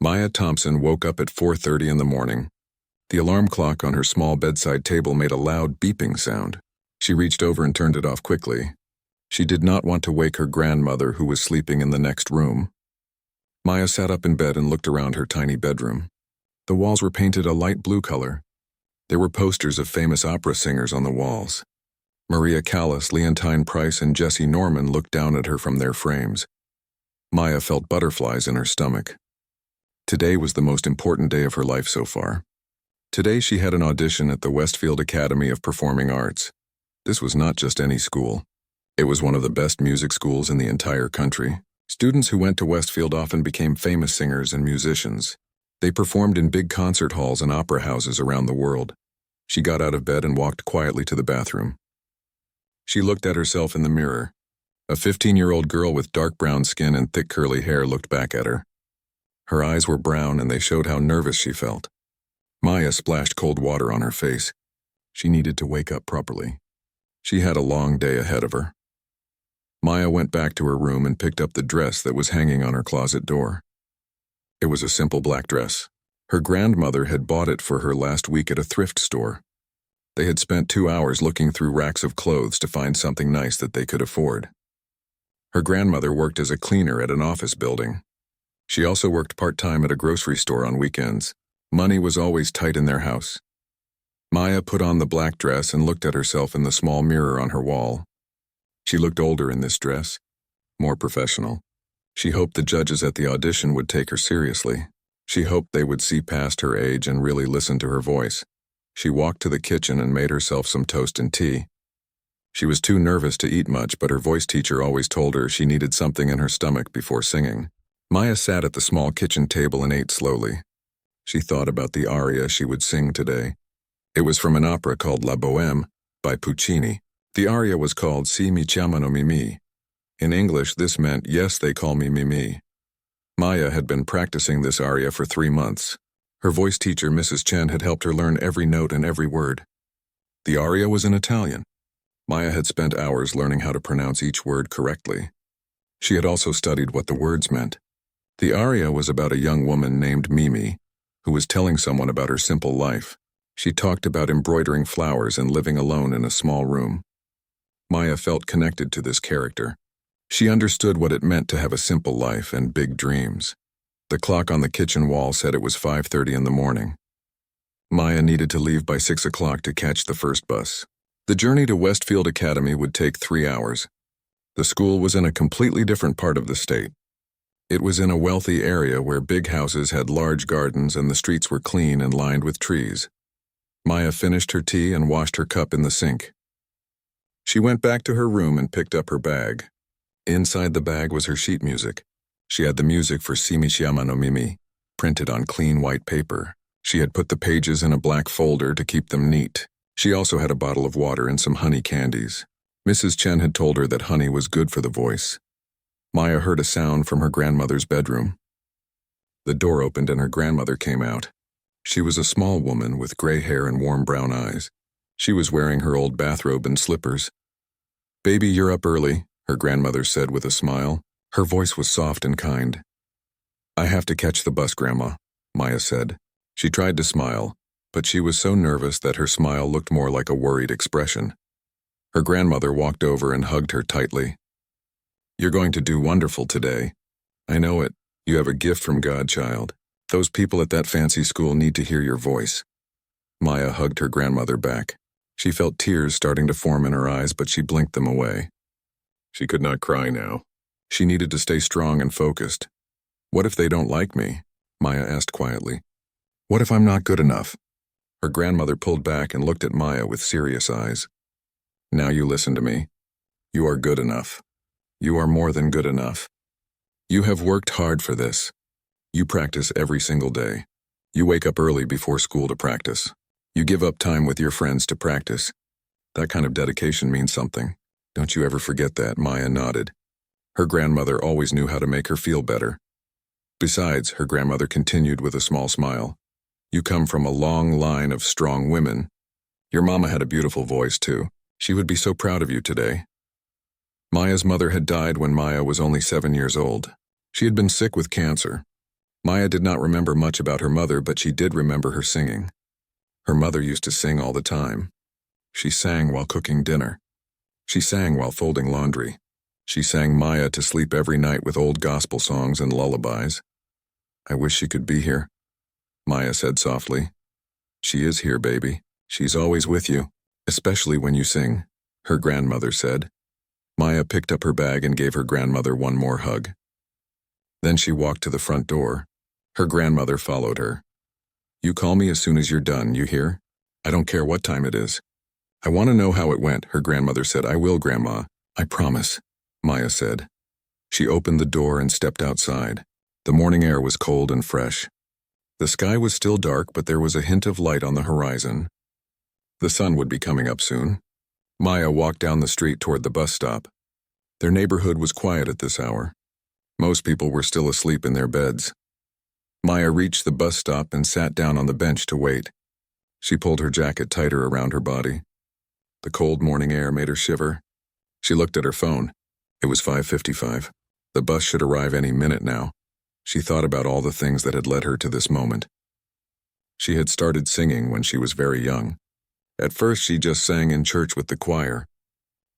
Maya Thompson woke up at 4:30 in the morning. The alarm clock on her small bedside table made a loud beeping sound. She reached over and turned it off quickly. She did not want to wake her grandmother, who was sleeping in the next room. Maya sat up in bed and looked around her tiny bedroom. The walls were painted a light blue color. There were posters of famous opera singers on the walls. Maria Callas, Leontine Price, and Jesse Norman looked down at her from their frames. Maya felt butterflies in her stomach. Today was the most important day of her life so far. Today she had an audition at the Westfield Academy of Performing Arts. This was not just any school. It was one of the best music schools in the entire country. Students who went to Westfield often became famous singers and musicians. They performed in big concert halls and opera houses around the world. She got out of bed and walked quietly to the bathroom. She looked at herself in the mirror. A 15-year-old girl with dark brown skin and thick curly hair looked back at her. Her eyes were brown and they showed how nervous she felt. Maya splashed cold water on her face. She needed to wake up properly. She had a long day ahead of her. Maya went back to her room and picked up the dress that was hanging on her closet door. It was a simple black dress. Her grandmother had bought it for her last week at a thrift store. They had spent 2 hours looking through racks of clothes to find something nice that they could afford. Her grandmother worked as a cleaner at an office building. She also worked part-time at a grocery store on weekends. Money was always tight in their house. Maya put on the black dress and looked at herself in the small mirror on her wall. She looked older in this dress, more professional. She hoped the judges at the audition would take her seriously. She hoped they would see past her age and really listen to her voice. She walked to the kitchen and made herself some toast and tea. She was too nervous to eat much, but her voice teacher always told her she needed something in her stomach before singing. Maya sat at the small kitchen table and ate slowly. She thought about the aria she would sing today. It was from an opera called La Bohème by Puccini. The aria was called Si mi chiamano Mimi. In English, this meant, yes, they call me Mimi. Maya had been practicing this aria for 3 months. Her voice teacher, Mrs. Chen, had helped her learn every note and every word. The aria was in Italian. Maya had spent hours learning how to pronounce each word correctly. She had also studied what the words meant. The aria was about a young woman named Mimi, who was telling someone about her simple life. She talked about embroidering flowers and living alone in a small room. Maya felt connected to this character. She understood what it meant to have a simple life and big dreams. The clock on the kitchen wall said it was 5:30 in the morning. Maya needed to leave by 6 o'clock to catch the first bus. The journey to Westfield Academy would take 3 hours. The school was in a completely different part of the state. It was in a wealthy area where big houses had large gardens and the streets were clean and lined with trees. Maya finished her tea and washed her cup in the sink. She went back to her room and picked up her bag. Inside the bag was her sheet music. She had the music for Si mi chiamano Mimi, printed on clean white paper. She had put the pages in a black folder to keep them neat. She also had a bottle of water and some honey candies. Mrs. Chen had told her that honey was good for the voice. Maya heard a sound from her grandmother's bedroom. The door opened and her grandmother came out. She was a small woman with gray hair and warm brown eyes. She was wearing her old bathrobe and slippers. "Baby, you're up early," her grandmother said with a smile. Her voice was soft and kind. "I have to catch the bus, Grandma," Maya said. She tried to smile, but she was so nervous that her smile looked more like a worried expression. Her grandmother walked over and hugged her tightly. "You're going to do wonderful today. I know it. You have a gift from God, child. Those people at that fancy school need to hear your voice." Maya hugged her grandmother back. She felt tears starting to form in her eyes, but she blinked them away. She could not cry now. She needed to stay strong and focused. "What if they don't like me?" Maya asked quietly. "What if I'm not good enough?" Her grandmother pulled back and looked at Maya with serious eyes. "Now you listen to me. You are good enough. You are more than good enough. You have worked hard for this. You practice every single day. You wake up early before school to practice. You give up time with your friends to practice. That kind of dedication means something. Don't you ever forget that," Maya nodded. Her grandmother always knew how to make her feel better. Besides, her grandmother continued with a small smile, "You come from a long line of strong women. Your mama had a beautiful voice, too. She would be so proud of you today." Maya's mother had died when Maya was only 7 years old. She had been sick with cancer. Maya did not remember much about her mother, but she did remember her singing. Her mother used to sing all the time. She sang while cooking dinner. She sang while folding laundry. She sang Maya to sleep every night with old gospel songs and lullabies. "I wish she could be here," Maya said softly. "She is here, baby. She's always with you, especially when you sing," her grandmother said. Maya picked up her bag and gave her grandmother one more hug. Then she walked to the front door. Her grandmother followed her. "You call me as soon as you're done, you hear? I don't care what time it is." "I want to know how it went," her grandmother said. "I will, Grandma. I promise," Maya said. She opened the door and stepped outside. The morning air was cold and fresh. The sky was still dark, but there was a hint of light on the horizon. The sun would be coming up soon. Maya walked down the street toward the bus stop. Their neighborhood was quiet at this hour. Most people were still asleep in their beds. Maya reached the bus stop and sat down on the bench to wait. She pulled her jacket tighter around her body. The cold morning air made her shiver. She looked at her phone. It was 5:55. The bus should arrive any minute now. She thought about all the things that had led her to this moment. She had started singing when she was very young. At first, she just sang in church with the choir.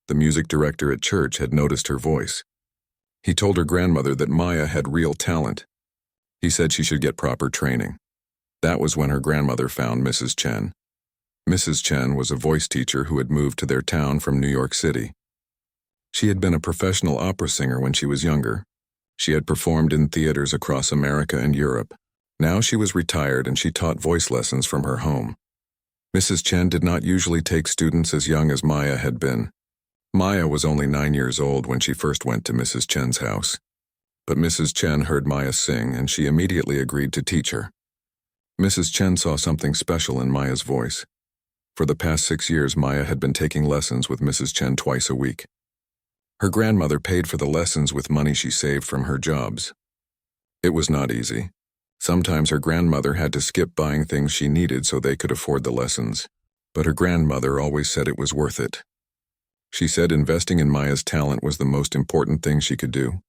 The music director at church had noticed her voice. He told her grandmother that Maya had real talent. He said she should get proper training. That was when her grandmother found Mrs. Chen. Mrs. Chen was a voice teacher who had moved to their town from New York City. She had been a professional opera singer when she was younger. She had performed in theaters across America and Europe. Now she was retired and she taught voice lessons from her home. Mrs. Chen did not usually take students as young as Maya had been. Maya was only 9 years old when she first went to Mrs. Chen's house. But Mrs. Chen heard Maya sing and she immediately agreed to teach her. Mrs. Chen saw something special in Maya's voice. For the past 6 years, Maya had been taking lessons with Mrs. Chen twice a week. Her grandmother paid for the lessons with money she saved from her jobs. It was not easy. Sometimes her grandmother had to skip buying things she needed so they could afford the lessons. But her grandmother always said it was worth it. She said investing in Maya's talent was the most important thing she could do.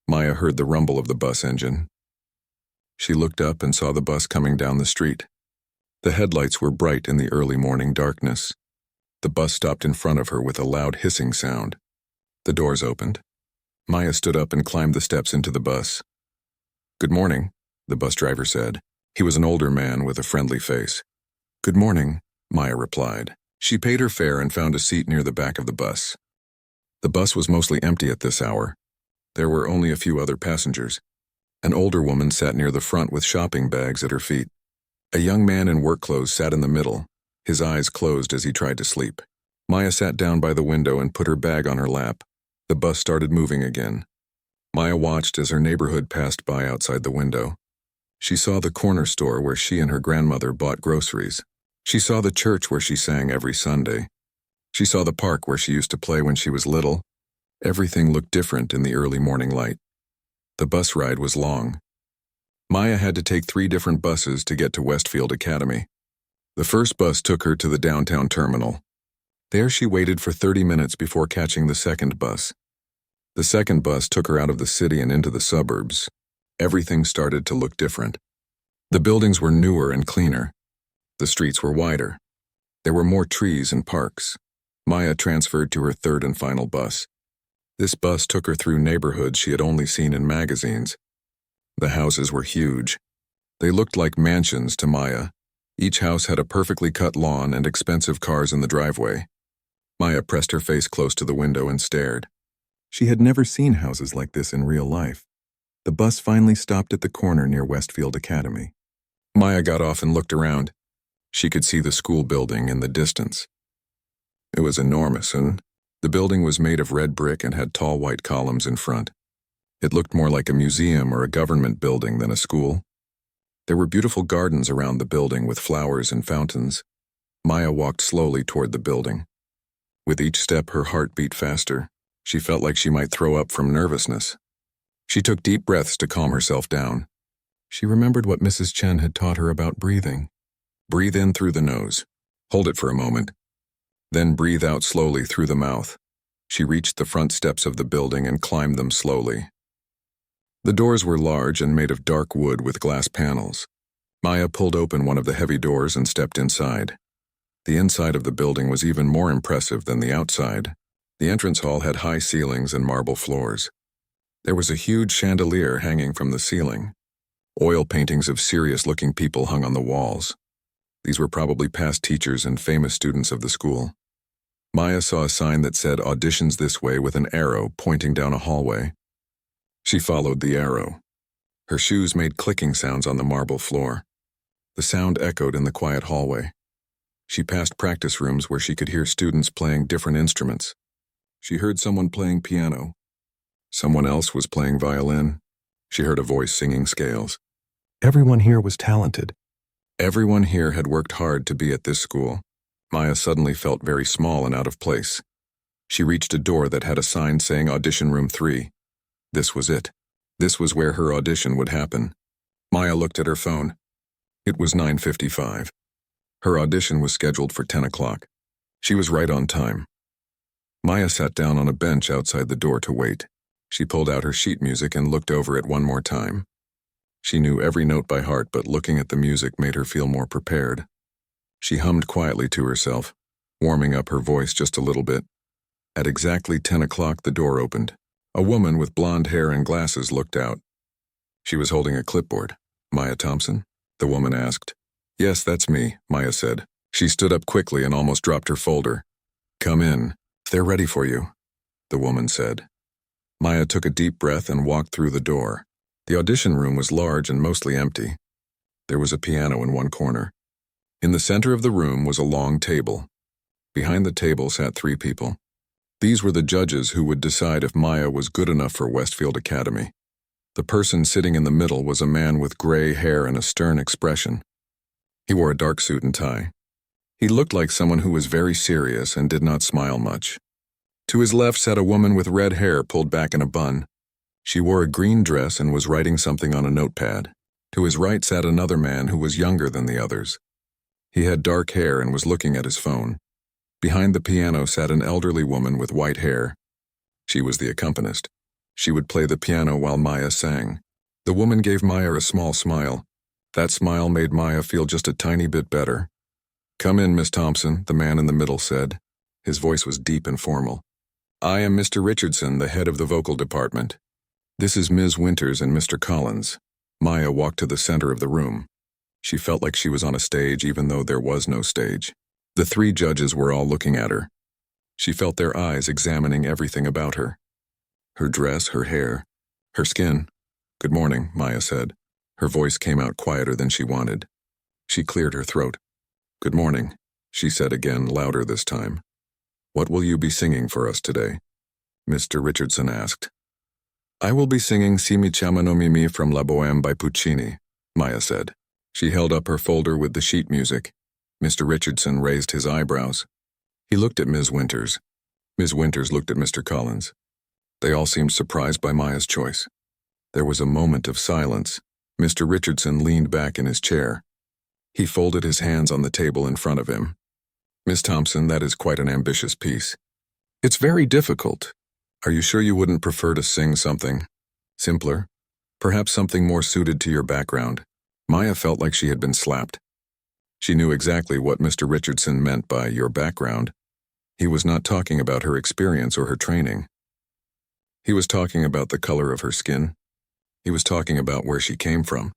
Maya heard the rumble of the bus engine. She looked up and saw the bus coming down the street. The headlights were bright in the early morning darkness. The bus stopped in front of her with a loud hissing sound. The doors opened. Maya stood up and climbed the steps into the bus. "Good morning," the bus driver said. He was an older man with a friendly face. "Good morning," Maya replied. She paid her fare and found a seat near the back of the bus. The bus was mostly empty at this hour. There were only a few other passengers. An older woman sat near the front with shopping bags at her feet. A young man in work clothes sat in the middle, his eyes closed as he tried to sleep. Maya sat down by the window and put her bag on her lap. The bus started moving again. Maya watched as her neighborhood passed by outside the window. She saw the corner store where she and her grandmother bought groceries. She saw the church where she sang every Sunday. She saw the park where she used to play when she was little. Everything looked different in the early morning light. The bus ride was long. Maya had to take 3 different buses to get to Westfield Academy. The first bus took her to the downtown terminal. There she waited for 30 minutes before catching the second bus. The second bus took her out of the city and into the suburbs. Everything started to look different. The buildings were newer and cleaner. The streets were wider. There were more trees and parks. Maya transferred to her third and final bus. This bus took her through neighborhoods she had only seen in magazines. The houses were huge. They looked like mansions to Maya. Each house had a perfectly cut lawn and expensive cars in the driveway. Maya pressed her face close to the window and stared. She had never seen houses like this in real life. The bus finally stopped at the corner near Westfield Academy. Maya got off and looked around. She could see the school building in the distance. It was enormous, and the building was made of red brick and had tall white columns in front. It looked more like a museum or a government building than a school. There were beautiful gardens around the building with flowers and fountains. Maya walked slowly toward the building. With each step, her heart beat faster. She felt like she might throw up from nervousness. She took deep breaths to calm herself down. She remembered what Mrs. Chen had taught her about breathing. Breathe in through the nose. Hold it for a moment. Then breathe out slowly through the mouth. She reached the front steps of the building and climbed them slowly. The doors were large and made of dark wood with glass panels. Maya pulled open one of the heavy doors and stepped inside. The inside of the building was even more impressive than the outside. The entrance hall had high ceilings and marble floors. There was a huge chandelier hanging from the ceiling. Oil paintings of serious-looking people hung on the walls. These were probably past teachers and famous students of the school. Maya saw a sign that said "Auditions this way" with an arrow pointing down a hallway. She followed the arrow. Her shoes made clicking sounds on the marble floor. The sound echoed in the quiet hallway. She passed practice rooms where she could hear students playing different instruments. She heard someone playing piano. Someone else was playing violin. She heard a voice singing scales. Everyone here was talented. Everyone here had worked hard to be at this school. Maya suddenly felt very small and out of place. She reached a door that had a sign saying Audition Room 3. This was it. This was where her audition would happen. Maya looked at her phone. It was 9:55. Her audition was scheduled for 10 o'clock. She was right on time. Maya sat down on a bench outside the door to wait. She pulled out her sheet music and looked over it one more time. She knew every note by heart, but looking at the music made her feel more prepared. She hummed quietly to herself, warming up her voice just a little bit. At exactly 10 o'clock, the door opened. A woman with blonde hair and glasses looked out. She was holding a clipboard. "Maya Thompson?" the woman asked. "Yes, that's me," Maya said. She stood up quickly and almost dropped her folder. "Come in. They're ready for you," the woman said. Maya took a deep breath and walked through the door. The audition room was large and mostly empty. There was a piano in one corner. In the center of the room was a long table. Behind the table sat 3 people. These were the judges who would decide if Maya was good enough for Westfield Academy. The person sitting in the middle was a man with gray hair and a stern expression. He wore a dark suit and tie. He looked like someone who was very serious and did not smile much. To his left sat a woman with red hair pulled back in a bun. She wore a green dress and was writing something on a notepad. To his right sat another man who was younger than the others. He had dark hair and was looking at his phone. Behind the piano sat an elderly woman with white hair. She was the accompanist. She would play the piano while Maya sang. The woman gave Maya a small smile. That smile made Maya feel just a tiny bit better. "Come in, Miss Thompson," the man in the middle said. His voice was deep and formal. "I am Mr. Richardson, the head of the vocal department. This is Ms. Winters and Mr. Collins." Maya walked to the center of the room. She felt like she was on a stage even though there was no stage. The 3 judges were all looking at her. She felt their eyes examining everything about her. Her dress, her hair, her skin. "Good morning," Maya said. Her voice came out quieter than she wanted. She cleared her throat. "Good morning," she said again, louder this time. "What will you be singing for us today?" Mr. Richardson asked. "I will be singing Si mi chiamano Mimi from La Bohème by Puccini," Maya said. She held up her folder with the sheet music. Mr. Richardson raised his eyebrows. He looked at Ms. Winters. Ms. Winters looked at Mr. Collins. They all seemed surprised by Maya's choice. There was a moment of silence. Mr. Richardson leaned back in his chair. He folded his hands on the table in front of him. "Miss Thompson, that is quite an ambitious piece. It's very difficult. Are you sure you wouldn't prefer to sing something simpler? Perhaps something more suited to your background?" Maya felt like she had been slapped. She knew exactly what Mr. Richardson meant by "your background." He was not talking about her experience or her training. He was talking about the color of her skin. He was talking about where she came from.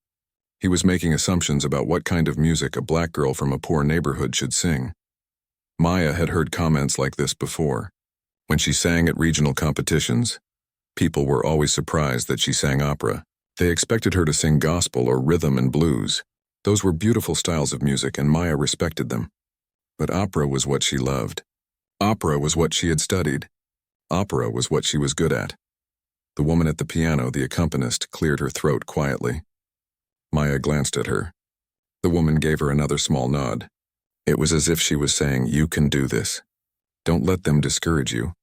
He was making assumptions about what kind of music a black girl from a poor neighborhood should sing. Maya had heard comments like this before. When she sang at regional competitions, people were always surprised that she sang opera. They expected her to sing gospel or rhythm and blues. Those were beautiful styles of music, and Maya respected them. But opera was what she loved. Opera was what she had studied. Opera was what she was good at. The woman at the piano, the accompanist, cleared her throat quietly. Maya glanced at her. The woman gave her another small nod. It was as if she was saying, "You can do this. Don't let them discourage you."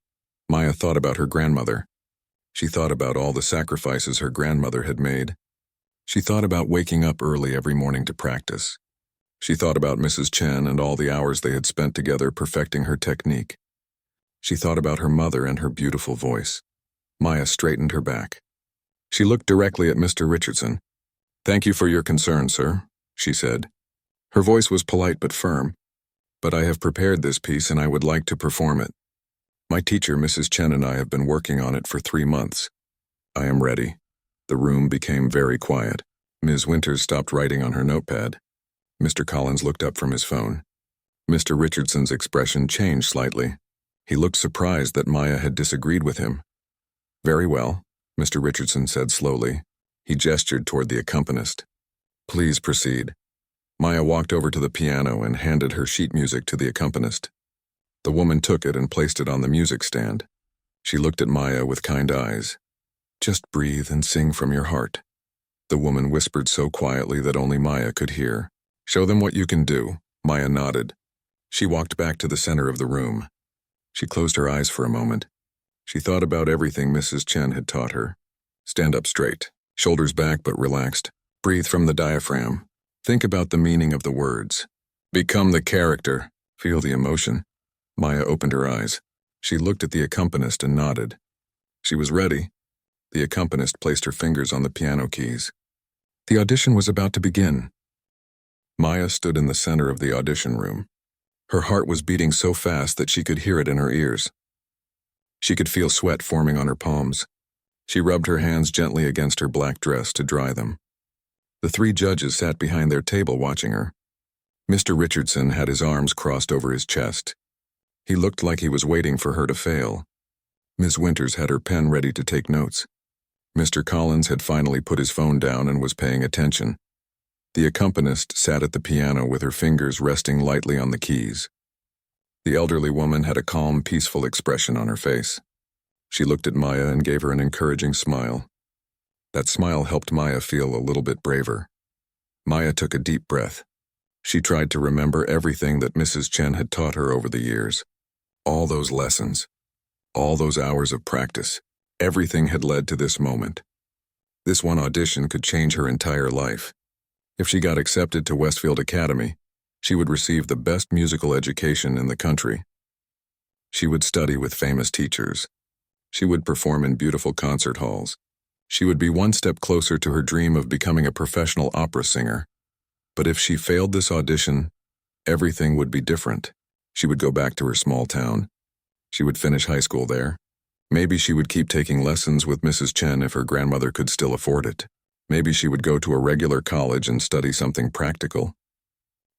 Maya thought about her grandmother. She thought about all the sacrifices her grandmother had made. She thought about waking up early every morning to practice. She thought about Mrs. Chen and all the hours they had spent together perfecting her technique. She thought about her mother and her beautiful voice. Maya straightened her back. She looked directly at Mr. Richardson. "Thank you for your concern, sir," she said. Her voice was polite but firm. "But I have prepared this piece and I would like to perform it. My teacher, Mrs. Chen, and I have been working on it for 3 months. I am ready." The room became very quiet. Ms. Winters stopped writing on her notepad. Mr. Collins looked up from his phone. Mr. Richardson's expression changed slightly. He looked surprised that Maya had disagreed with him. "Very well," Mr. Richardson said slowly. He gestured toward the accompanist. "Please proceed." Maya walked over to the piano and handed her sheet music to the accompanist. The woman took it and placed it on the music stand. She looked at Maya with kind eyes. "Just breathe and sing from your heart." The woman whispered so quietly that only Maya could hear. "Show them what you can do." Maya nodded. She walked back to the center of the room. She closed her eyes for a moment. She thought about everything Mrs. Chen had taught her. Stand up straight, shoulders back but relaxed. Breathe from the diaphragm. Think about the meaning of the words. Become the character. Feel the emotion. Maya opened her eyes. She looked at the accompanist and nodded. She was ready. The accompanist placed her fingers on the piano keys. The audition was about to begin. Maya stood in the center of the audition room. Her heart was beating so fast that she could hear it in her ears. She could feel sweat forming on her palms. She rubbed her hands gently against her black dress to dry them. The 3 judges sat behind their table watching her. Mr. Richardson had his arms crossed over his chest. He looked like he was waiting for her to fail. Ms. Winters had her pen ready to take notes. Mr. Collins had finally put his phone down and was paying attention. The accompanist sat at the piano with her fingers resting lightly on the keys. The elderly woman had a calm, peaceful expression on her face. She looked at Maya and gave her an encouraging smile. That smile helped Maya feel a little bit braver. Maya took a deep breath. She tried to remember everything that Mrs. Chen had taught her over the years. All those lessons, all those hours of practice, everything had led to this moment. This one audition could change her entire life. If she got accepted to Westfield Academy, she would receive the best musical education in the country. She would study with famous teachers. She would perform in beautiful concert halls. She would be one step closer to her dream of becoming a professional opera singer. But if she failed this audition, everything would be different. She would go back to her small town. She would finish high school there. Maybe she would keep taking lessons with Mrs. Chen if her grandmother could still afford it. Maybe she would go to a regular college and study something practical.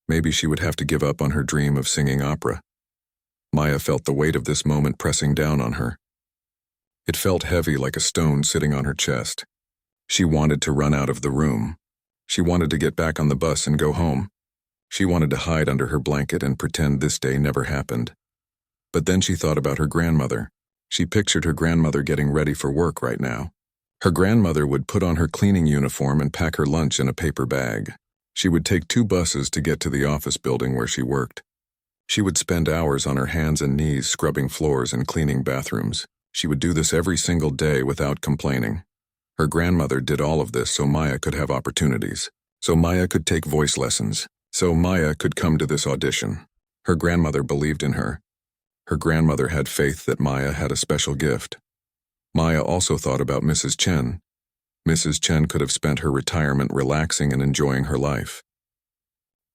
Maybe she would have to give up on her dream of singing opera. Maya felt the weight of this moment pressing down on her. It felt heavy like a stone sitting on her chest. She wanted to run out of the room. She wanted to get back on the bus and go home. She wanted to hide under her blanket and pretend this day never happened. But then she thought about her grandmother. She pictured her grandmother getting ready for work right now. Her grandmother would put on her cleaning uniform and pack her lunch in a paper bag. She would take 2 buses to get to the office building where she worked. She would spend hours on her hands and knees scrubbing floors and cleaning bathrooms. She would do this every single day without complaining. Her grandmother did all of this so Maya could have opportunities, so Maya could take voice lessons, so Maya could come to this audition. Her grandmother believed in her. Her grandmother had faith that Maya had a special gift. Maya also thought about Mrs. Chen. Mrs. Chen could have spent her retirement relaxing and enjoying her life.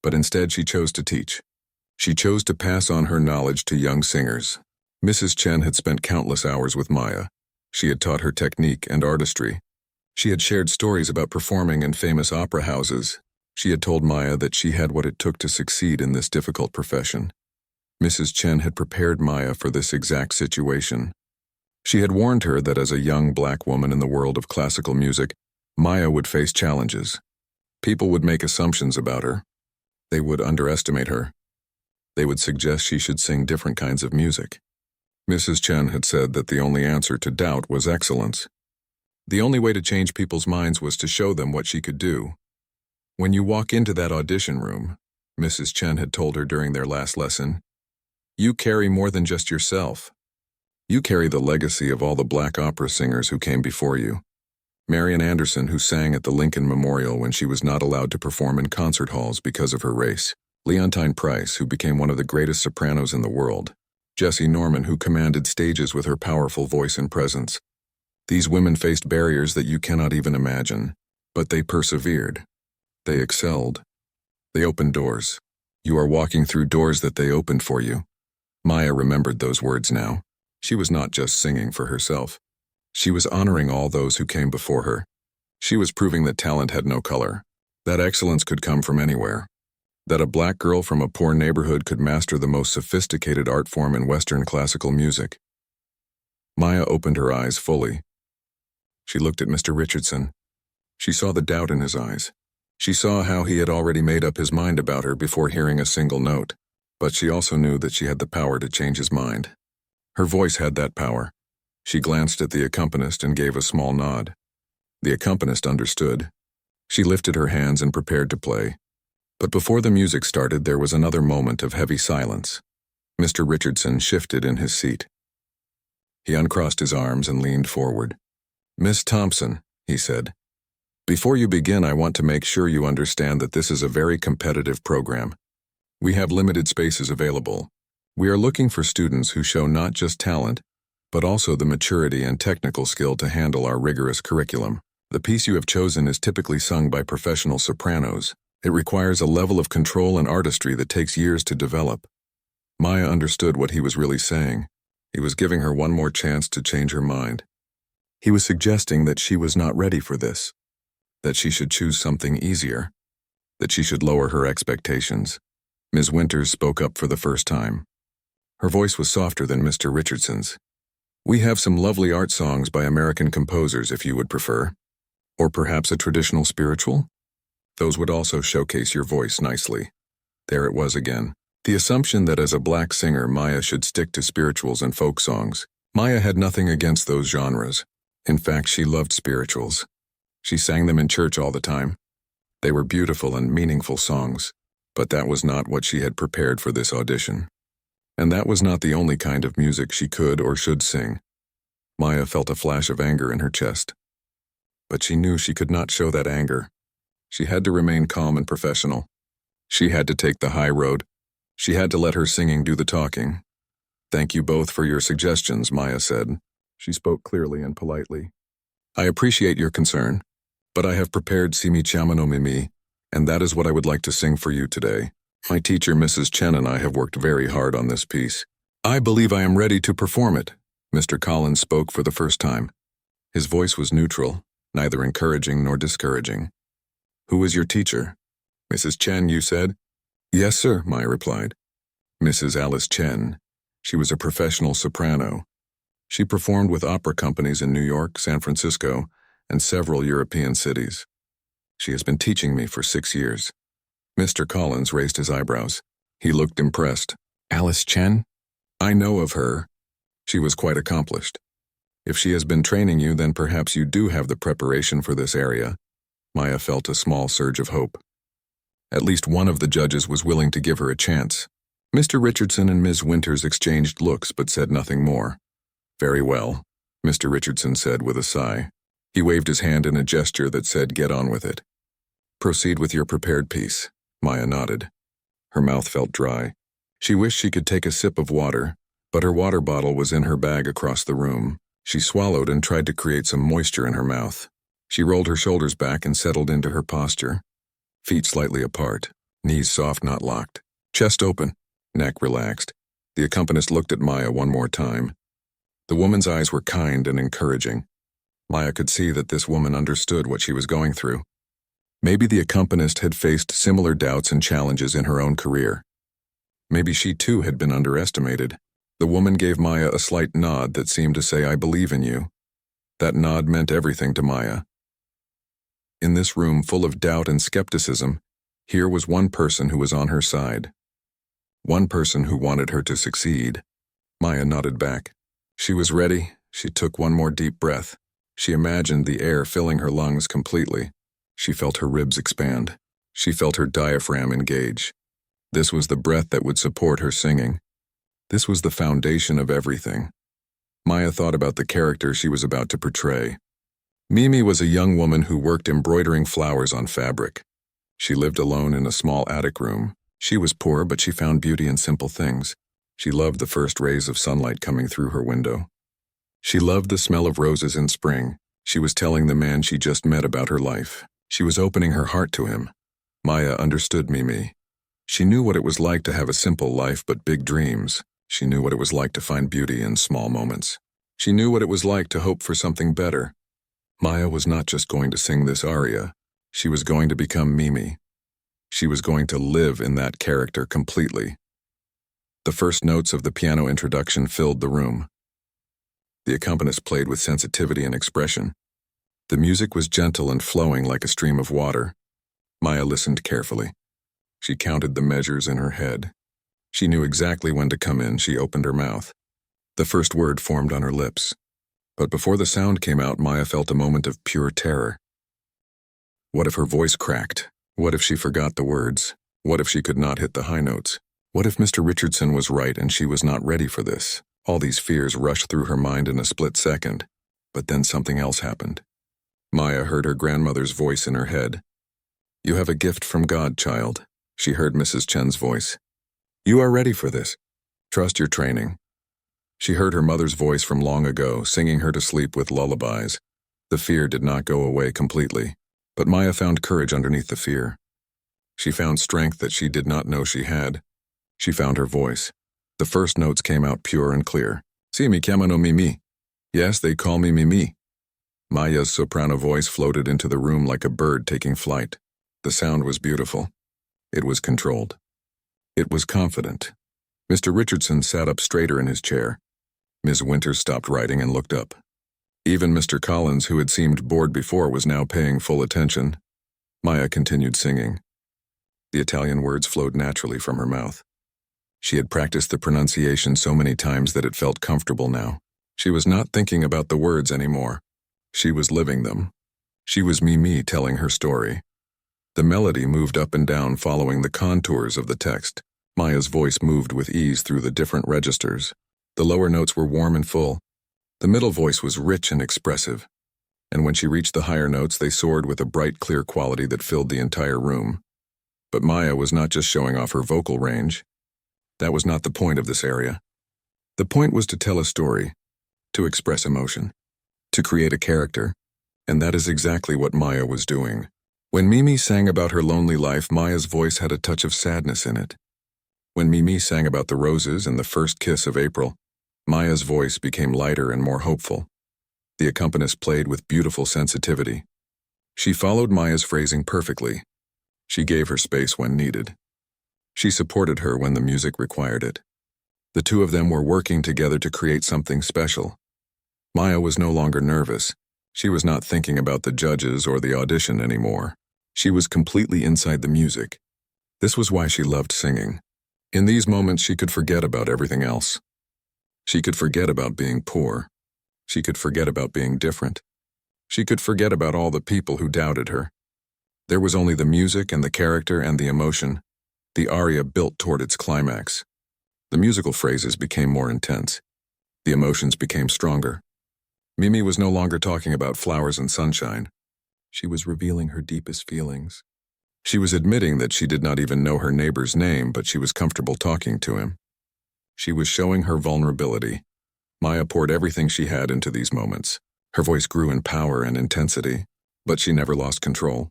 But instead she chose to teach. She chose to pass on her knowledge to young singers. Mrs. Chen had spent countless hours with Maya. She had taught her technique and artistry. She had shared stories about performing in famous opera houses. She had told Maya that she had what it took to succeed in this difficult profession. Mrs. Chen had prepared Maya for this exact situation. She had warned her that as a young black woman in the world of classical music, Maya would face challenges. People would make assumptions about her. They would underestimate her. They would suggest she should sing different kinds of music. Mrs. Chen had said that the only answer to doubt was excellence. The only way to change people's minds was to show them what she could do. When you walk into that audition room, Mrs. Chen had told her during their last lesson, you carry more than just yourself. You carry the legacy of all the black opera singers who came before you. Marian Anderson, who sang at the Lincoln Memorial when she was not allowed to perform in concert halls because of her race. Leontine Price, who became one of the greatest sopranos in the world. Jessie Norman, who commanded stages with her powerful voice and presence. These women faced barriers that you cannot even imagine, but they persevered. They excelled. They opened doors. You are walking through doors that they opened for you. Maya remembered those words now. She was not just singing for herself. She was honoring all those who came before her. She was proving that talent had no color, that excellence could come from anywhere, that a black girl from a poor neighborhood could master the most sophisticated art form in Western classical music. Maya opened her eyes fully. She looked at Mr. Richardson. She saw the doubt in his eyes. She saw how he had already made up his mind about her before hearing a single note, but she also knew that she had the power to change his mind. Her voice had that power. She glanced at the accompanist and gave a small nod. The accompanist understood. She lifted her hands and prepared to play. But before the music started, there was another moment of heavy silence. Mr. Richardson shifted in his seat. He uncrossed his arms and leaned forward. "Miss Thompson," he said, "before you begin, I want to make sure you understand that this is a very competitive program. We have limited spaces available. We are looking for students who show not just talent, but also the maturity and technical skill to handle our rigorous curriculum. The piece you have chosen is typically sung by professional sopranos. It requires a level of control and artistry that takes years to develop." Maya understood what he was really saying. He was giving her one more chance to change her mind. He was suggesting that she was not ready for this, that she should choose something easier, that she should lower her expectations. Ms. Winters spoke up for the first time. Her voice was softer than Mr. Richardson's. "We have some lovely art songs by American composers if you would prefer. Or perhaps a traditional spiritual? Those would also showcase your voice nicely." There it was again. The assumption that as a black singer, Maya should stick to spirituals and folk songs. Maya had nothing against those genres. In fact, she loved spirituals. She sang them in church all the time. They were beautiful and meaningful songs, but that was not what she had prepared for this audition. And that was not the only kind of music she could or should sing. Maya felt a flash of anger in her chest. But she knew she could not show that anger. She had to remain calm and professional. She had to take the high road. She had to let her singing do the talking. "Thank you both for your suggestions," Maya said. She spoke clearly and politely. "I appreciate your concern, but I have prepared Simi Chamano Mimi, and that is what I would like to sing for you today. My teacher, Mrs. Chen, and I have worked very hard on this piece. I believe I am ready to perform it." Mr. Collins spoke for the first time. His voice was neutral, neither encouraging nor discouraging. "Who is your teacher?" "Mrs. Chen, you said?" "Yes, sir," Maya replied. "Mrs. Alice Chen. She was a professional soprano. She performed with opera companies in New York, San Francisco, and several European cities. She has been teaching me for 6 years." Mr. Collins raised his eyebrows. He looked impressed. "Alice Chen? I know of her. She was quite accomplished. If she has been training you, then perhaps you do have the preparation for this area." Maya felt a small surge of hope. At least one of the judges was willing to give her a chance. Mr. Richardson and Ms. Winters exchanged looks but said nothing more. "Very well," Mr. Richardson said with a sigh. He waved his hand in a gesture that said, "Get on with it." "Proceed with your prepared piece." Maya nodded. Her mouth felt dry. She wished she could take a sip of water, but her water bottle was in her bag across the room. She swallowed and tried to create some moisture in her mouth. She rolled her shoulders back and settled into her posture. Feet slightly apart, knees soft, not locked. Chest open, neck relaxed. The accompanist looked at Maya one more time. The woman's eyes were kind and encouraging. Maya could see that this woman understood what she was going through. Maybe the accompanist had faced similar doubts and challenges in her own career. Maybe she too had been underestimated. The woman gave Maya a slight nod that seemed to say, "I believe in you." That nod meant everything to Maya. In this room full of doubt and skepticism, here was one person who was on her side. One person who wanted her to succeed. Maya nodded back. She was ready. She took one more deep breath. She imagined the air filling her lungs completely. She felt her ribs expand. She felt her diaphragm engage. This was the breath that would support her singing. This was the foundation of everything. Maya thought about the character she was about to portray. Mimi was a young woman who worked embroidering flowers on fabric. She lived alone in a small attic room. She was poor, but she found beauty in simple things. She loved the first rays of sunlight coming through her window. She loved the smell of roses in spring. She was telling the man she just met about her life. She was opening her heart to him. Maya understood Mimi. She knew what it was like to have a simple life but big dreams. She knew what it was like to find beauty in small moments. She knew what it was like to hope for something better. Maya was not just going to sing this aria. She was going to become Mimi. She was going to live in that character completely. The first notes of the piano introduction filled the room. The accompanist played with sensitivity and expression. The music was gentle and flowing like a stream of water. Maya listened carefully. She counted the measures in her head. She knew exactly when to come in. She opened her mouth. The first word formed on her lips. But before the sound came out, Maya felt a moment of pure terror. What if her voice cracked? What if she forgot the words? What if she could not hit the high notes? What if Mr. Richardson was right and she was not ready for this? All these fears rushed through her mind in a split second. But then something else happened. Maya heard her grandmother's voice in her head. "You have a gift from God, child," she heard Mrs. Chen's voice. "You are ready for this. Trust your training." She heard her mother's voice from long ago, singing her to sleep with lullabies. The fear did not go away completely, but Maya found courage underneath the fear. She found strength that she did not know she had. She found her voice. The first notes came out pure and clear. "Si mi chiamano Mimi." Yes, they call me Mimi. Maya's soprano voice floated into the room like a bird taking flight. The sound was beautiful. It was controlled. It was confident. Mr. Richardson sat up straighter in his chair. Ms. Winters stopped writing and looked up. Even Mr. Collins, who had seemed bored before, was now paying full attention. Maya continued singing. The Italian words flowed naturally from her mouth. She had practiced the pronunciation so many times that it felt comfortable now. She was not thinking about the words anymore. She was living them. She was Mimi telling her story. The melody moved up and down following the contours of the text. Maya's voice moved with ease through the different registers. The lower notes were warm and full. The middle voice was rich and expressive. And when she reached the higher notes, they soared with a bright, clear quality that filled the entire room. But Maya was not just showing off her vocal range. That was not the point of this area. The point was to tell a story, to express emotion, to create a character, and that is exactly what Maya was doing. When Mimi sang about her lonely life, Maya's voice had a touch of sadness in it. When Mimi sang about the roses and the first kiss of April, Maya's voice became lighter and more hopeful. The accompanist played with beautiful sensitivity. She followed Maya's phrasing perfectly. She gave her space when needed. She supported her when the music required it. The two of them were working together to create something special. Maya was no longer nervous. She was not thinking about the judges or the audition anymore. She was completely inside the music. This was why she loved singing. In these moments, she could forget about everything else. She could forget about being poor. She could forget about being different. She could forget about all the people who doubted her. There was only the music and the character and the emotion. The aria built toward its climax. The musical phrases became more intense. The emotions became stronger. Mimi was no longer talking about flowers and sunshine. She was revealing her deepest feelings. She was admitting that she did not even know her neighbor's name, but she was comfortable talking to him. She was showing her vulnerability. Maya poured everything she had into these moments. Her voice grew in power and intensity, but she never lost control.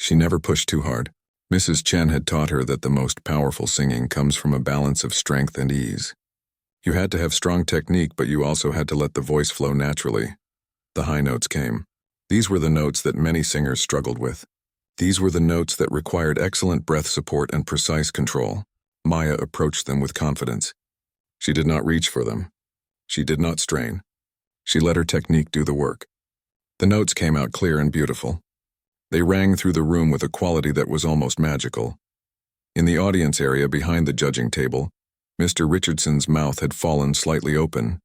She never pushed too hard. Mrs. Chen had taught her that the most powerful singing comes from a balance of strength and ease. You had to have strong technique, but you also had to let the voice flow naturally. The high notes came. These were the notes that many singers struggled with. These were the notes that required excellent breath support and precise control. Maya approached them with confidence. She did not reach for them. She did not strain. She let her technique do the work. The notes came out clear and beautiful. They rang through the room with a quality that was almost magical. In the audience area behind the judging table, Mr. Richardson's mouth had fallen slightly open.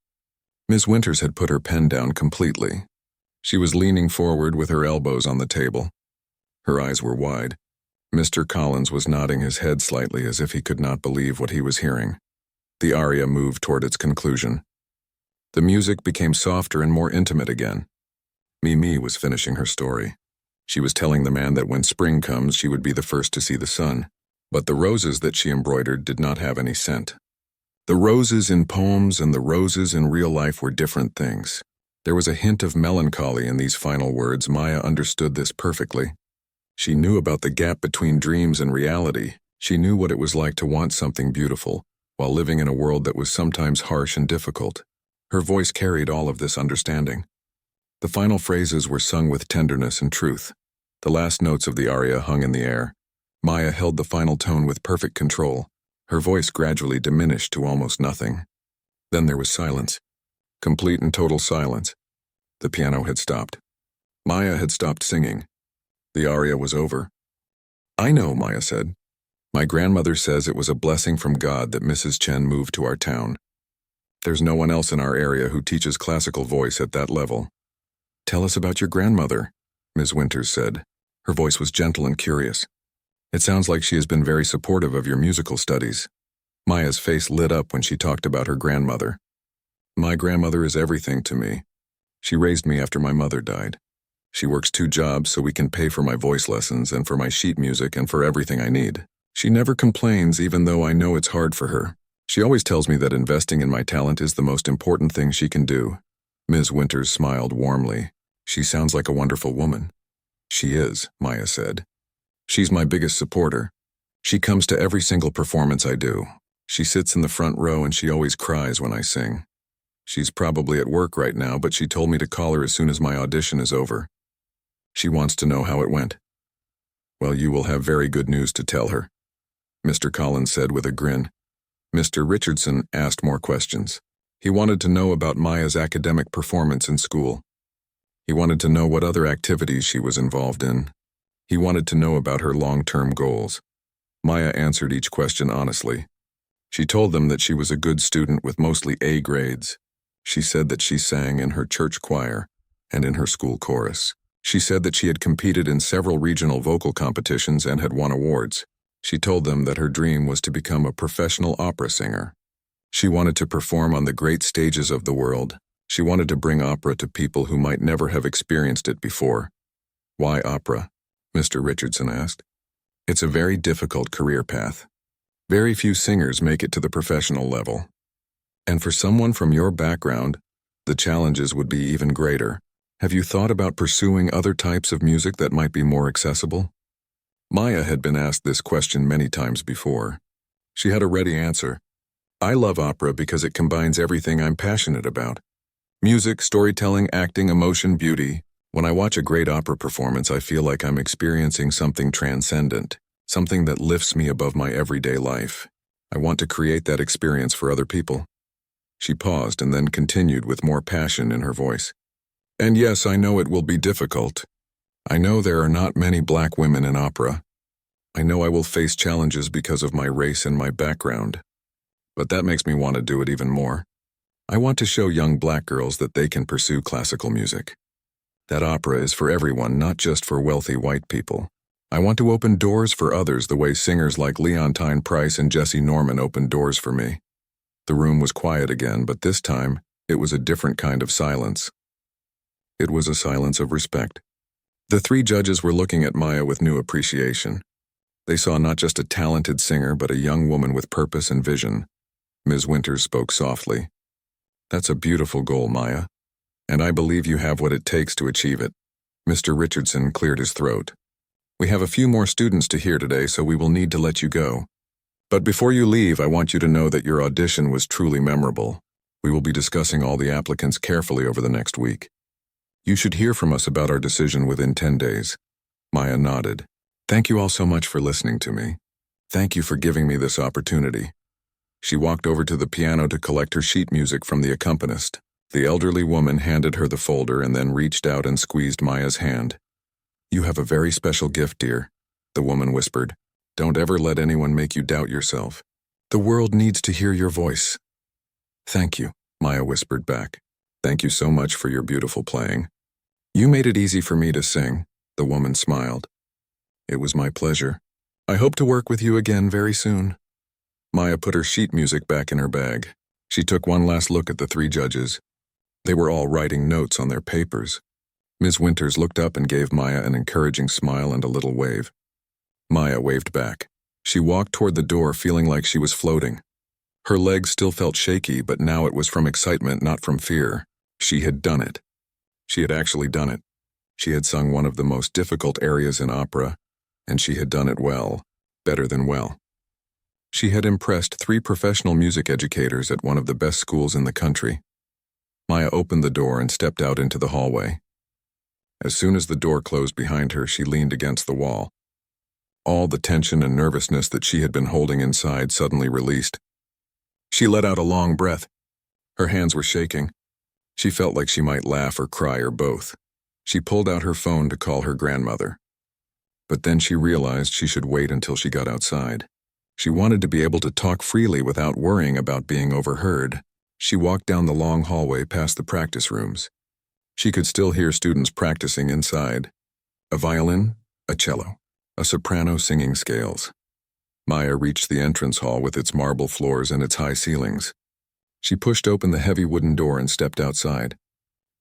Ms. Winters had put her pen down completely. She was leaning forward with her elbows on the table. Her eyes were wide. Mr. Collins was nodding his head slightly as if he could not believe what he was hearing. The aria moved toward its conclusion. The music became softer and more intimate again. Mimi was finishing her story. She was telling the man that when spring comes, she would be the first to see the sun. But the roses that she embroidered did not have any scent. The roses in poems and the roses in real life were different things. There was a hint of melancholy in these final words. Maya understood this perfectly. She knew about the gap between dreams and reality. She knew what it was like to want something beautiful, while living in a world that was sometimes harsh and difficult. Her voice carried all of this understanding. The final phrases were sung with tenderness and truth. The last notes of the aria hung in the air. Maya held the final tone with perfect control. Her voice gradually diminished to almost nothing. Then there was silence. Complete and total silence. The piano had stopped. Maya had stopped singing. The aria was over. "I know," Maya said. "My grandmother says it was a blessing from God that Mrs. Chen moved to our town. There's no one else in our area who teaches classical voice at that level." "Tell us about your grandmother," Ms. Winters said. Her voice was gentle and curious. "It sounds like she has been very supportive of your musical studies." Maya's face lit up when she talked about her grandmother. "My grandmother is everything to me. She raised me after my mother died. She works 2 jobs so we can pay for my voice lessons and for my sheet music and for everything I need. She never complains, even though I know it's hard for her. She always tells me that investing in my talent is the most important thing she can do." Ms. Winters smiled warmly. "She sounds like a wonderful woman." "She is," Maya said. "She's my biggest supporter. She comes to every single performance I do. She sits in the front row and she always cries when I sing. She's probably at work right now, but she told me to call her as soon as my audition is over. She wants to know how it went." "Well, you will have very good news to tell her," Mr. Collins said with a grin. Mr. Richardson asked more questions. He wanted to know about Maya's academic performance in school. He wanted to know what other activities she was involved in. He wanted to know about her long-term goals. Maya answered each question honestly. She told them that she was a good student with mostly A grades. She said that she sang in her church choir and in her school chorus. She said that she had competed in several regional vocal competitions and had won awards. She told them that her dream was to become a professional opera singer. She wanted to perform on the great stages of the world. She wanted to bring opera to people who might never have experienced it before. "Why opera?" Mr. Richardson asked. "It's a very difficult career path. Very few singers make it to the professional level. And for someone from your background, the challenges would be even greater. Have you thought about pursuing other types of music that might be more accessible?" Maya had been asked this question many times before. She had a ready answer. "I love opera because it combines everything I'm passionate about. Music, storytelling, acting, emotion, beauty. When I watch a great opera performance, I feel like I'm experiencing something transcendent, something that lifts me above my everyday life. I want to create that experience for other people." She paused and then continued with more passion in her voice. "And yes, I know it will be difficult. I know there are not many black women in opera. I know I will face challenges because of my race and my background. But that makes me want to do it even more. I want to show young black girls that they can pursue classical music. That opera is for everyone, not just for wealthy white people. I want to open doors for others the way singers like Leontine Price and Jesse Norman opened doors for me." The room was quiet again, but this time, it was a different kind of silence. It was a silence of respect. The 3 judges were looking at Maya with new appreciation. They saw not just a talented singer, but a young woman with purpose and vision. Ms. Winters spoke softly. "That's a beautiful goal, Maya, and I believe you have what it takes to achieve it." Mr. Richardson cleared his throat. "We have a few more students to hear today, so we will need to let you go. But before you leave, I want you to know that your audition was truly memorable. We will be discussing all the applicants carefully over the next week. You should hear from us about our decision within 10 days. Maya nodded. "Thank you all so much for listening to me. Thank you for giving me this opportunity." She walked over to the piano to collect her sheet music from the accompanist. The elderly woman handed her the folder and then reached out and squeezed Maya's hand. "You have a very special gift, dear," the woman whispered. "Don't ever let anyone make you doubt yourself. The world needs to hear your voice." "Thank you," Maya whispered back. "Thank you so much for your beautiful playing. You made it easy for me to sing," the woman smiled. "It was my pleasure. I hope to work with you again very soon." Maya put her sheet music back in her bag. She took one last look at the 3 judges. They were all writing notes on their papers. Ms. Winters looked up and gave Maya an encouraging smile and a little wave. Maya waved back. She walked toward the door feeling like she was floating. Her legs still felt shaky, but now it was from excitement, not from fear. She had done it. She had actually done it. She had sung one of the most difficult arias in opera, and she had done it well, better than well. She had impressed 3 professional music educators at one of the best schools in the country. Maya opened the door and stepped out into the hallway. As soon as the door closed behind her, she leaned against the wall. All the tension and nervousness that she had been holding inside suddenly released. She let out a long breath. Her hands were shaking. She felt like she might laugh or cry or both. She pulled out her phone to call her grandmother. But then she realized she should wait until she got outside. She wanted to be able to talk freely without worrying about being overheard. She walked down the long hallway past the practice rooms. She could still hear students practicing inside. A violin, a cello, a soprano singing scales. Maya reached the entrance hall with its marble floors and its high ceilings. She pushed open the heavy wooden door and stepped outside.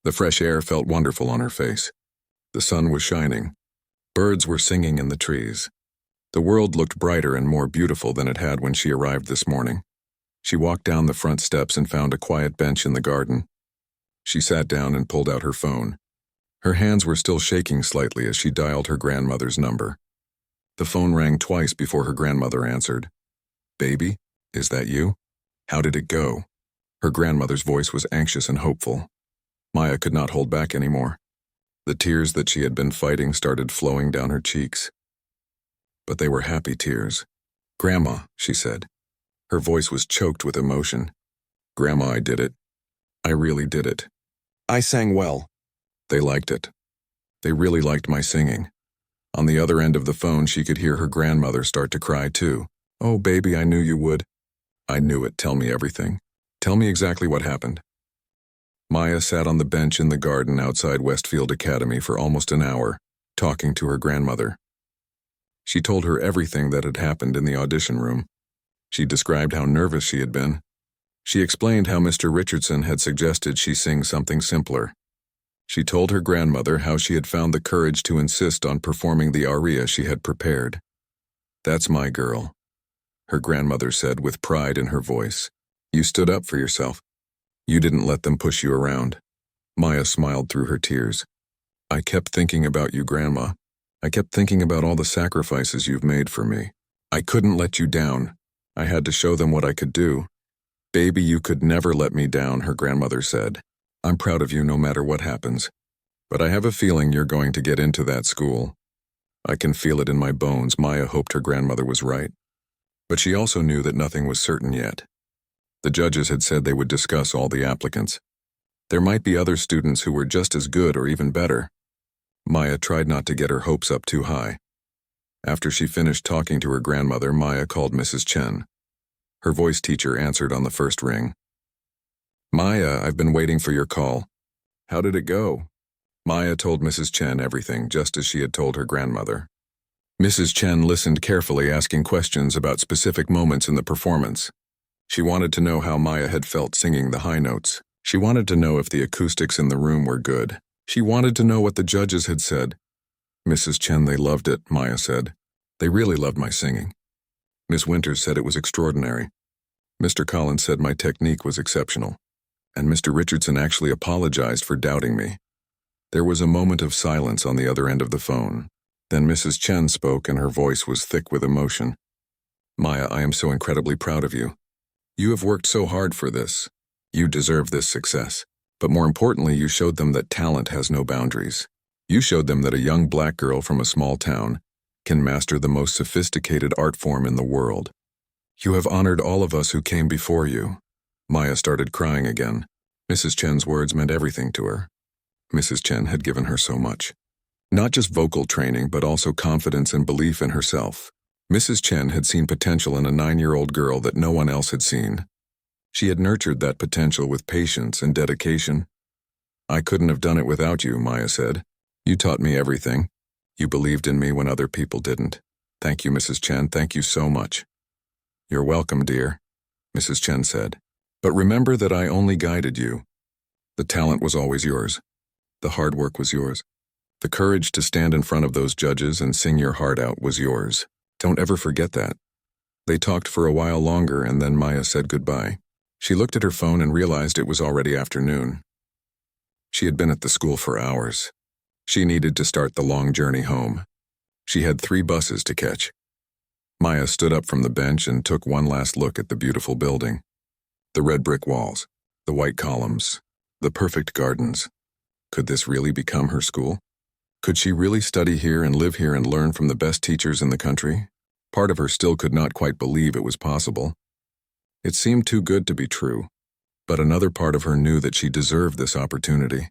The fresh air felt wonderful on her face. The sun was shining. Birds were singing in the trees. The world looked brighter and more beautiful than it had when she arrived this morning. She walked down the front steps and found a quiet bench in the garden. She sat down and pulled out her phone. Her hands were still shaking slightly as she dialed her grandmother's number. The phone rang twice before her grandmother answered. "Baby, is that you? How did it go?" Her grandmother's voice was anxious and hopeful. Maya could not hold back anymore. The tears that she had been fighting started flowing down her cheeks. But they were happy tears. "Grandma," she said. Her voice was choked with emotion. "Grandma, I did it. I really did it. I sang well." They liked it. They really liked my singing. On the other end of the phone, she could hear her grandmother start to cry too. "Oh, baby, I knew you would." "I knew it. Tell me everything. Tell me exactly what happened." Maya sat on the bench in the garden outside Westfield Academy for almost an hour, talking to her grandmother. She told her everything that had happened in the audition room. She described how nervous she had been. She explained how Mr. Richardson had suggested she sing something simpler. She told her grandmother how she had found the courage to insist on performing the aria she had prepared. "That's my girl," her grandmother said with pride in her voice. "You stood up for yourself. You didn't let them push you around." Maya smiled through her tears. "I kept thinking about you, Grandma. I kept thinking about all the sacrifices you've made for me. I couldn't let you down. I had to show them what I could do." "Baby, you could never let me down," her grandmother said. "I'm proud of you no matter what happens. But I have a feeling you're going to get into that school. I can feel it in my bones." Maya hoped her grandmother was right. But she also knew that nothing was certain yet. The judges had said they would discuss all the applicants. There might be other students who were just as good or even better. Maya tried not to get her hopes up too high. After she finished talking to her grandmother, Maya called Mrs. Chen. Her voice teacher answered on the first ring. "Maya, I've been waiting for your call. How did it go?" Maya told Mrs. Chen everything, just as she had told her grandmother. Mrs. Chen listened carefully, asking questions about specific moments in the performance. She wanted to know how Maya had felt singing the high notes. She wanted to know if the acoustics in the room were good. She wanted to know what the judges had said. "Mrs. Chen, they loved it," Maya said. "They really loved my singing. Miss Winters said it was extraordinary. Mr. Collins said my technique was exceptional. And Mr. Richardson actually apologized for doubting me." There was a moment of silence on the other end of the phone. Then Mrs. Chen spoke, and her voice was thick with emotion. "Maya, I am so incredibly proud of you. You have worked so hard for this. You deserve this success. But more importantly, you showed them that talent has no boundaries. You showed them that a young black girl from a small town can master the most sophisticated art form in the world. You have honored all of us who came before you." Maya started crying again. Mrs. Chen's words meant everything to her. Mrs. Chen had given her so much. Not just vocal training, but also confidence and belief in herself. Mrs. Chen had seen potential in a 9-year-old girl that no one else had seen. She had nurtured that potential with patience and dedication. "I couldn't have done it without you," Maya said. "You taught me everything. You believed in me when other people didn't. Thank you, Mrs. Chen. Thank you so much." "You're welcome, dear," Mrs. Chen said. "But remember that I only guided you. The talent was always yours. The hard work was yours. The courage to stand in front of those judges and sing your heart out was yours. Don't ever forget that. They talked for a while longer and then Maya said goodbye. She looked at her phone and realized it was already afternoon. She had been at the school for hours. She needed to start the long journey home. She had 3 buses to catch. Maya stood up from the bench and took one last look at the beautiful building. The red brick walls, the white columns, the perfect gardens. Could this really become her school? Could she really study here and live here and learn from the best teachers in the country? Part of her still could not quite believe it was possible. It seemed too good to be true, but another part of her knew that she deserved this opportunity.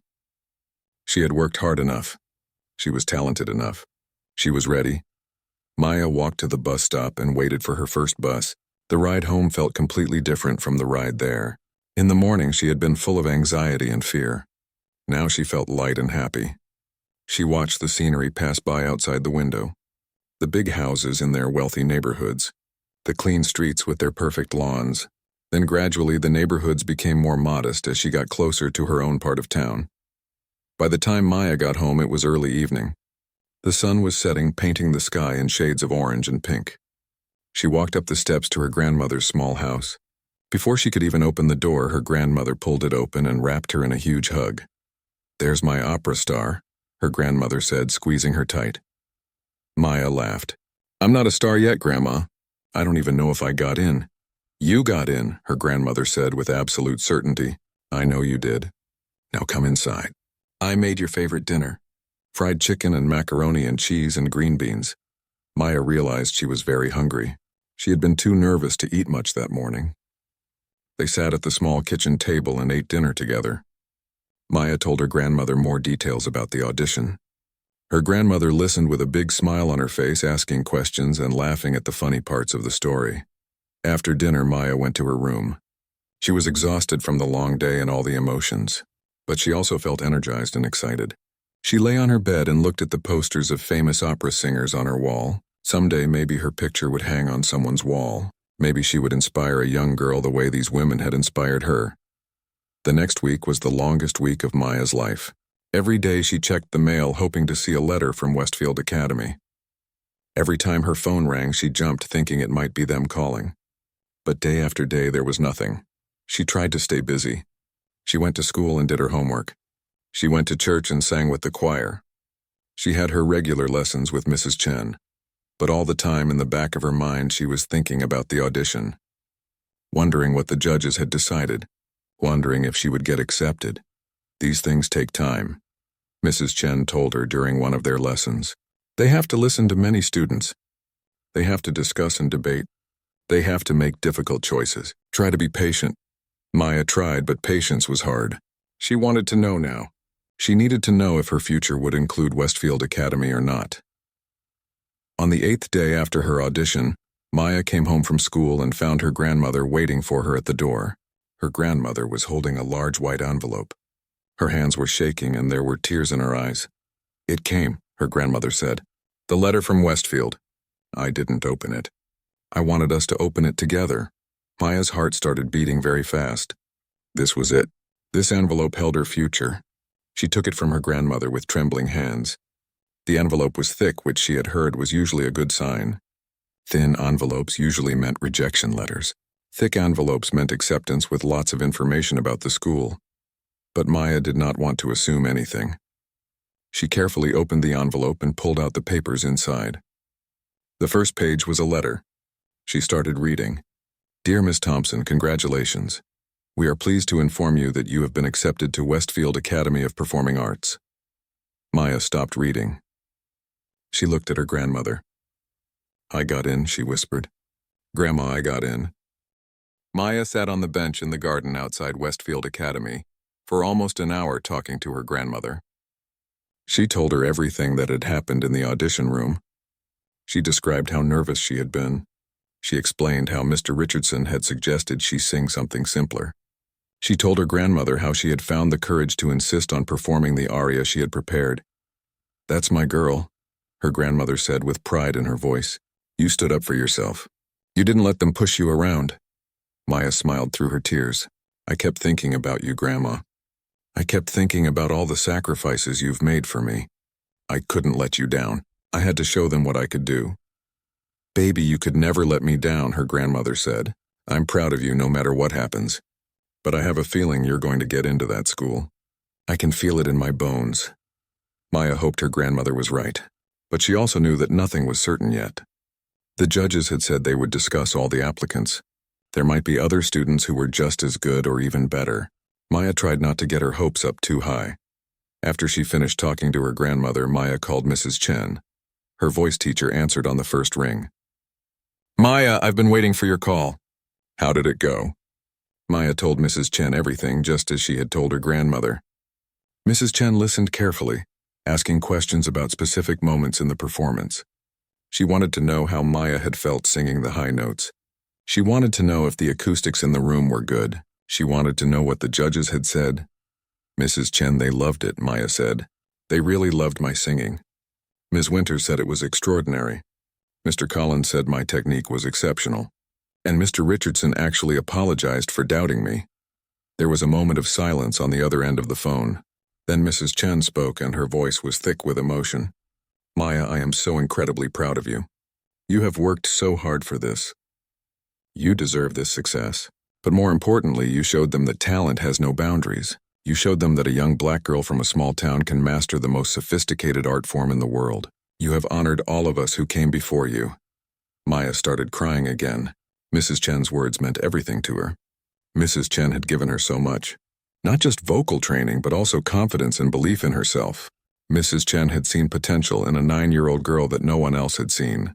She had worked hard enough. She was talented enough. She was ready. Maya walked to the bus stop and waited for her first bus. The ride home felt completely different from the ride there. In the morning, she had been full of anxiety and fear. Now she felt light and happy. She watched the scenery pass by outside the window. The big houses in their wealthy neighborhoods. The clean streets with their perfect lawns. Then gradually the neighborhoods became more modest as she got closer to her own part of town. By the time Maya got home, it was early evening. The sun was setting, painting the sky in shades of orange and pink. She walked up the steps to her grandmother's small house. Before she could even open the door, her grandmother pulled it open and wrapped her in a huge hug. "There's my opera star," her grandmother said, squeezing her tight. Maya laughed. "I'm not a star yet, Grandma. I don't even know if I got in." "You got in," her grandmother said with absolute certainty. "I know you did. Now come inside. I made your favorite dinner. Fried chicken and macaroni and cheese and green beans." Maya realized she was very hungry. She had been too nervous to eat much that morning. They sat at the small kitchen table and ate dinner together. Maya told her grandmother more details about the audition. Her grandmother listened with a big smile on her face, asking questions and laughing at the funny parts of the story. After dinner, Maya went to her room. She was exhausted from the long day and all the emotions, but she also felt energized and excited. She lay on her bed and looked at the posters of famous opera singers on her wall. Someday maybe her picture would hang on someone's wall. Maybe she would inspire a young girl the way these women had inspired her. The next week was the longest week of Maya's life. Every day she checked the mail, hoping to see a letter from Westfield Academy. Every time her phone rang, she jumped, thinking it might be them calling. But day after day, there was nothing. She tried to stay busy. She went to school and did her homework. She went to church and sang with the choir. She had her regular lessons with Mrs. Chen. But all the time in the back of her mind, she was thinking about the audition. Wondering what the judges had decided. Wondering if she would get accepted. These things take time. Mrs. Chen told her during one of their lessons. They have to listen to many students. They have to discuss and debate. They have to make difficult choices. Try to be patient. Maya tried, but patience was hard. She wanted to know now. She needed to know if her future would include Westfield Academy or not. On the 8th day after her audition, Maya came home from school and found her grandmother waiting for her at the door. Her grandmother was holding a large white envelope. Her hands were shaking and there were tears in her eyes. "It came," her grandmother said. "The letter from Westfield. I didn't open it. I wanted us to open it together." Maya's heart started beating very fast. This was it. This envelope held her future. She took it from her grandmother with trembling hands. The envelope was thick, which she had heard was usually a good sign. Thin envelopes usually meant rejection letters. Thick envelopes meant acceptance with lots of information about the school. But Maya did not want to assume anything. She carefully opened the envelope and pulled out the papers inside. The first page was a letter. She started reading. "Dear Miss Thompson, congratulations. We are pleased to inform you that you have been accepted to Westfield Academy of Performing Arts." Maya stopped reading. She looked at her grandmother. "I got in," she whispered. "Grandma, I got in." Maya sat on the bench in the garden outside Westfield Academy for almost an hour talking to her grandmother. She told her everything that had happened in the audition room. She described how nervous she had been. She explained how Mr. Richardson had suggested she sing something simpler. She told her grandmother how she had found the courage to insist on performing the aria she had prepared. "That's my girl," her grandmother said with pride in her voice. "You stood up for yourself. You didn't let them push you around." Maya smiled through her tears. "I kept thinking about you, Grandma. I kept thinking about all the sacrifices you've made for me. I couldn't let you down. I had to show them what I could do." "Baby, you could never let me down," her grandmother said. "I'm proud of you no matter what happens. But I have a feeling you're going to get into that school. I can feel it in my bones." Maya hoped her grandmother was right, but she also knew that nothing was certain yet. The judges had said they would discuss all the applicants. There might be other students who were just as good or even better. Maya tried not to get her hopes up too high. After she finished talking to her grandmother, Maya called Mrs. Chen. Her voice teacher answered on the first ring. "Maya, I've been waiting for your call." "How did it go?" Maya told Mrs. Chen everything just as she had told her grandmother. Mrs. Chen listened carefully, asking questions about specific moments in the performance. She wanted to know how Maya had felt singing the high notes. She wanted to know if the acoustics in the room were good. She wanted to know what the judges had said. "Mrs. Chen, they loved it," Maya said. "They really loved my singing. Ms. Winters said it was extraordinary. Mr. Collins said my technique was exceptional. And Mr. Richardson actually apologized for doubting me." There was a moment of silence on the other end of the phone. Then Mrs. Chen spoke, and her voice was thick with emotion. "Maya, I am so incredibly proud of you. You have worked so hard for this. You deserve this success. But more importantly, you showed them that talent has no boundaries. You showed them that a young black girl from a small town can master the most sophisticated art form in the world. You have honored all of us who came before you." Maya started crying again. Mrs. Chen's words meant everything to her. Mrs. Chen had given her so much. Not just vocal training, but also confidence and belief in herself. Mrs. Chen had seen potential in a 9-year-old girl that no one else had seen.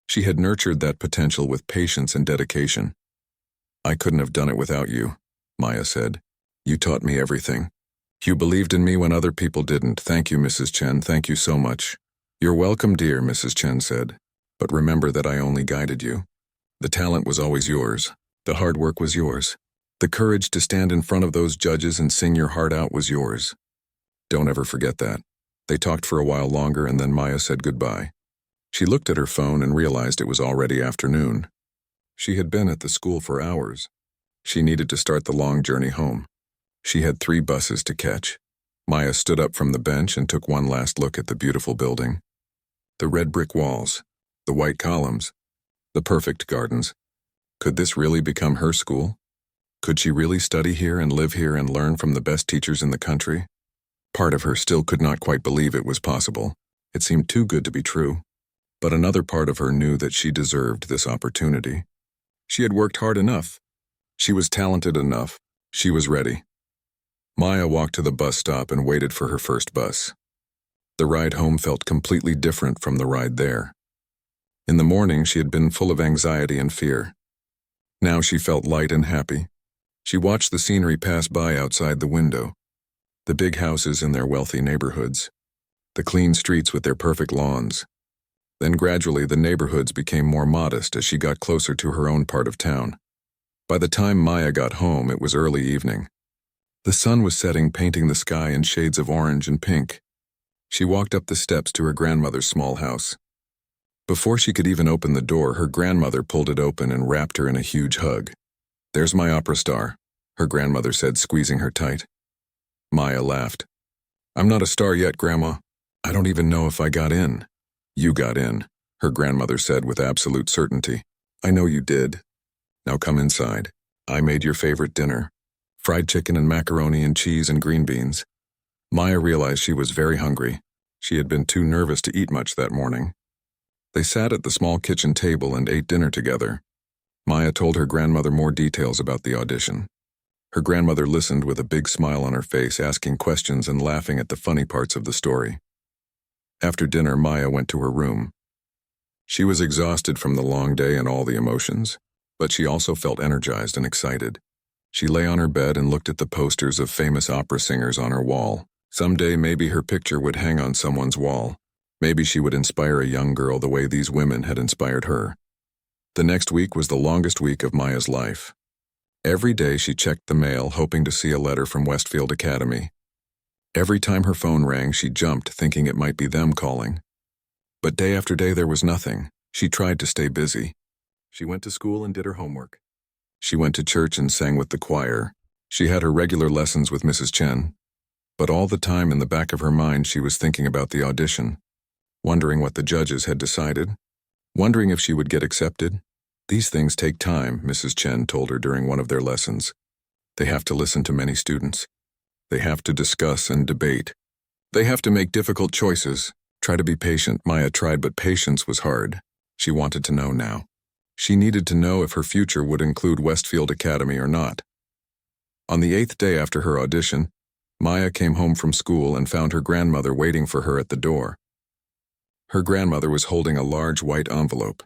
She had nurtured that potential with patience and dedication. "I couldn't have done it without you," Maya said. "You taught me everything. You believed in me when other people didn't. Thank you, Mrs. Chen. Thank you so much." "You're welcome, dear," Mrs. Chen said. "But remember that I only guided you. The talent was always yours. The hard work was yours. The courage to stand in front of those judges and sing your heart out was yours. Don't ever forget that." They talked for a while longer, and then Maya said goodbye. She looked at her phone and realized it was already afternoon. She had been at the school for hours. She needed to start the long journey home. She had 3 buses to catch. Maya stood up from the bench and took one last look at the beautiful building. The red brick walls, the white columns, the perfect gardens. Could this really become her school? Could she really study here and live here and learn from the best teachers in the country? Part of her still could not quite believe it was possible. It seemed too good to be true. But another part of her knew that she deserved this opportunity. She had worked hard enough. She was talented enough. She was ready. Maya walked to the bus stop and waited for her first bus. The ride home felt completely different from the ride there. In the morning, she had been full of anxiety and fear. Now she felt light and happy. She watched the scenery pass by outside the window. The big houses in their wealthy neighborhoods. The clean streets with their perfect lawns. Then gradually the neighborhoods became more modest as she got closer to her own part of town. By the time Maya got home, it was early evening. The sun was setting, painting the sky in shades of orange and pink. She walked up the steps to her grandmother's small house. Before she could even open the door, her grandmother pulled it open and wrapped her in a huge hug. "There's my opera star," her grandmother said, squeezing her tight. Maya laughed. "I'm not a star yet, Grandma. I don't even know if I got in." "You got in," her grandmother said with absolute certainty. "I know you did. Now come inside. I made your favorite dinner. Fried chicken and macaroni and cheese and green beans." Maya realized she was very hungry. She had been too nervous to eat much that morning. They sat at the small kitchen table and ate dinner together. Maya told her grandmother more details about the audition. Her grandmother listened with a big smile on her face, asking questions and laughing at the funny parts of the story. After dinner, Maya went to her room. She was exhausted from the long day and all the emotions, but she also felt energized and excited. She lay on her bed and looked at the posters of famous opera singers on her wall. Someday maybe her picture would hang on someone's wall. Maybe she would inspire a young girl the way these women had inspired her. The next week was the longest week of Maya's life. Every day she checked the mail, hoping to see a letter from Westfield Academy. Every time her phone rang, she jumped, thinking it might be them calling. But day after day there was nothing. She tried to stay busy. She went to school and did her homework. She went to church and sang with the choir. She had her regular lessons with Mrs. Chen. But all the time in the back of her mind she was thinking about the audition, wondering what the judges had decided. wondering if she would get accepted. These things take time, Mrs. Chen told her during one of their lessons. They have to listen to many students. They have to discuss and debate. They have to make difficult choices. Try to be patient. Maya tried, but patience was hard. She wanted to know now. She needed to know if her future would include Westfield Academy or not. On the 8th day after her audition, Maya came home from school and found her grandmother waiting for her at the door. Her grandmother was holding a large white envelope.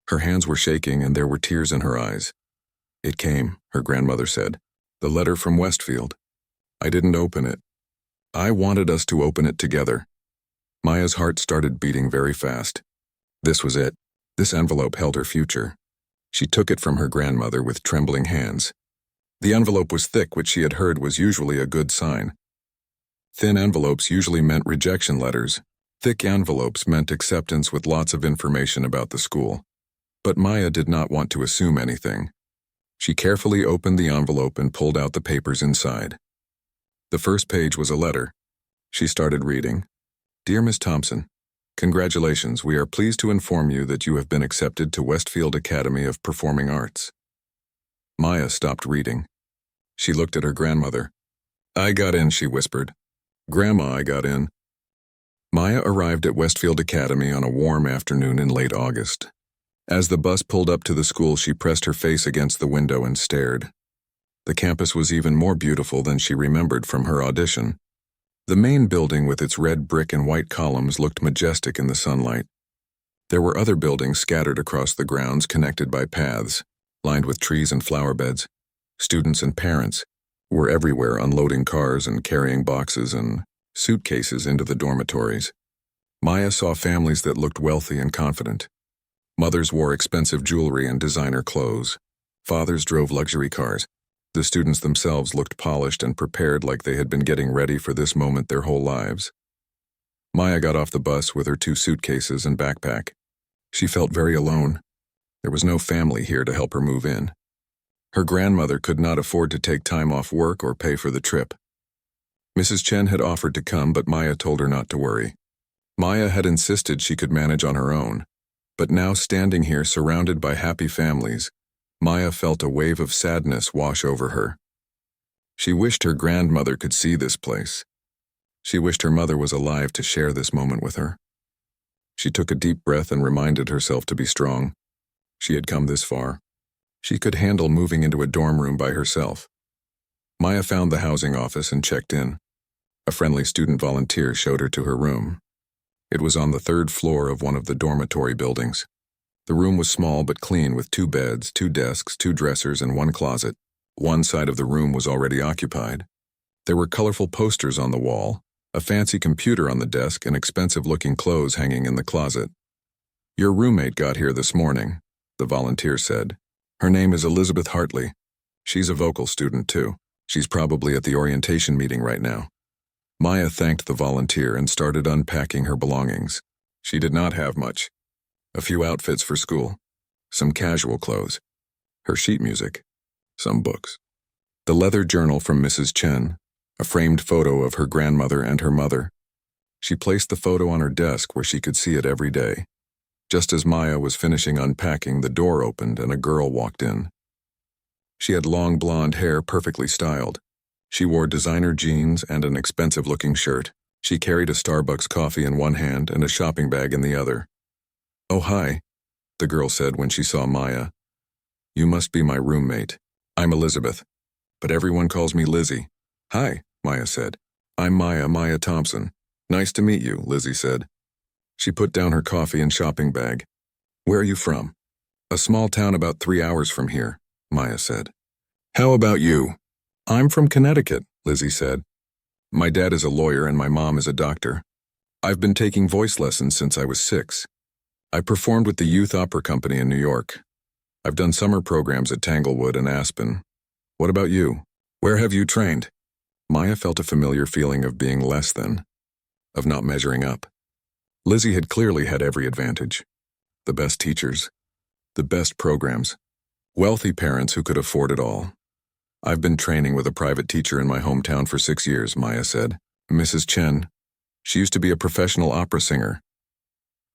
Her hands were shaking and there were tears in her eyes. "It came," her grandmother said. "The letter from Westfield. I didn't open it. I wanted us to open it together." Maya's heart started beating very fast. This was it. This envelope held her future. She took it from her grandmother with trembling hands. The envelope was thick, which she had heard was usually a good sign. Thin envelopes usually meant rejection letters. Thick envelopes meant acceptance with lots of information about the school. But Maya did not want to assume anything. She carefully opened the envelope and pulled out the papers inside. The first page was a letter. She started reading. "Dear Miss Thompson, congratulations. We are pleased to inform you that you have been accepted to Westfield Academy of Performing Arts." Maya stopped reading. She looked at her grandmother. "I got in," she whispered. "Grandma, I got in." Maya arrived at Westfield Academy on a warm afternoon in late August. As the bus pulled up to the school, she pressed her face against the window and stared. The campus was even more beautiful than she remembered from her audition. The main building with its red brick and white columns looked majestic in the sunlight. There were other buildings scattered across the grounds, connected by paths, lined with trees and flower beds. Students and parents were everywhere, unloading cars and carrying boxes and suitcases into the dormitories. Maya saw families that looked wealthy and confident. Mothers wore expensive jewelry and designer clothes. Fathers drove luxury cars. The students themselves looked polished and prepared, like they had been getting ready for this moment their whole lives. Maya got off the bus with her 2 suitcases and backpack. She felt very alone. There was no family here to help her move in. Her grandmother could not afford to take time off work or pay for the trip. Mrs. Chen had offered to come, but Maya told her not to worry. Maya had insisted she could manage on her own. But now, standing here surrounded by happy families, Maya felt a wave of sadness wash over her. She wished her grandmother could see this place. She wished her mother was alive to share this moment with her. She took a deep breath and reminded herself to be strong. She had come this far. She could handle moving into a dorm room by herself. Maya found the housing office and checked in. A friendly student volunteer showed her to her room. It was on the 3rd floor of one of the dormitory buildings. The room was small but clean, with 2 beds, 2 desks, 2 dressers, and 1 closet. One side of the room was already occupied. There were colorful posters on the wall, a fancy computer on the desk, and expensive-looking clothes hanging in the closet. "Your roommate got here this morning," the volunteer said. "Her name is Elizabeth Hartley. She's a vocal student, too. She's probably at the orientation meeting right now." Maya thanked the volunteer and started unpacking her belongings. She did not have much. A few outfits for school, some casual clothes, her sheet music, some books. The leather journal from Mrs. Chen, a framed photo of her grandmother and her mother. She placed the photo on her desk where she could see it every day. Just as Maya was finishing unpacking, the door opened and a girl walked in. She had long blonde hair, perfectly styled. She wore designer jeans and an expensive-looking shirt. She carried a Starbucks coffee in one hand and a shopping bag in the other. "Oh, hi," the girl said when she saw Maya. "You must be my roommate. I'm Elizabeth, but everyone calls me Lizzie." "Hi," Maya said. "I'm Maya Thompson. Nice to meet you," Lizzie said. She put down her coffee and shopping bag. "Where are you from?" "A small town about 3 hours from here," Maya said. "How about you?" "I'm from Connecticut," Lizzie said. "My dad is a lawyer and my mom is a doctor. I've been taking voice lessons since I was 6. I performed with the Youth Opera Company in New York. I've done summer programs at Tanglewood and Aspen. What about you? Where have you trained?" Maya felt a familiar feeling of being less than, of not measuring up. Lizzie had clearly had every advantage. The best teachers, the best programs, wealthy parents who could afford it all. "I've been training with a private teacher in my hometown for 6 years, Maya said. "Mrs. Chen. She used to be a professional opera singer."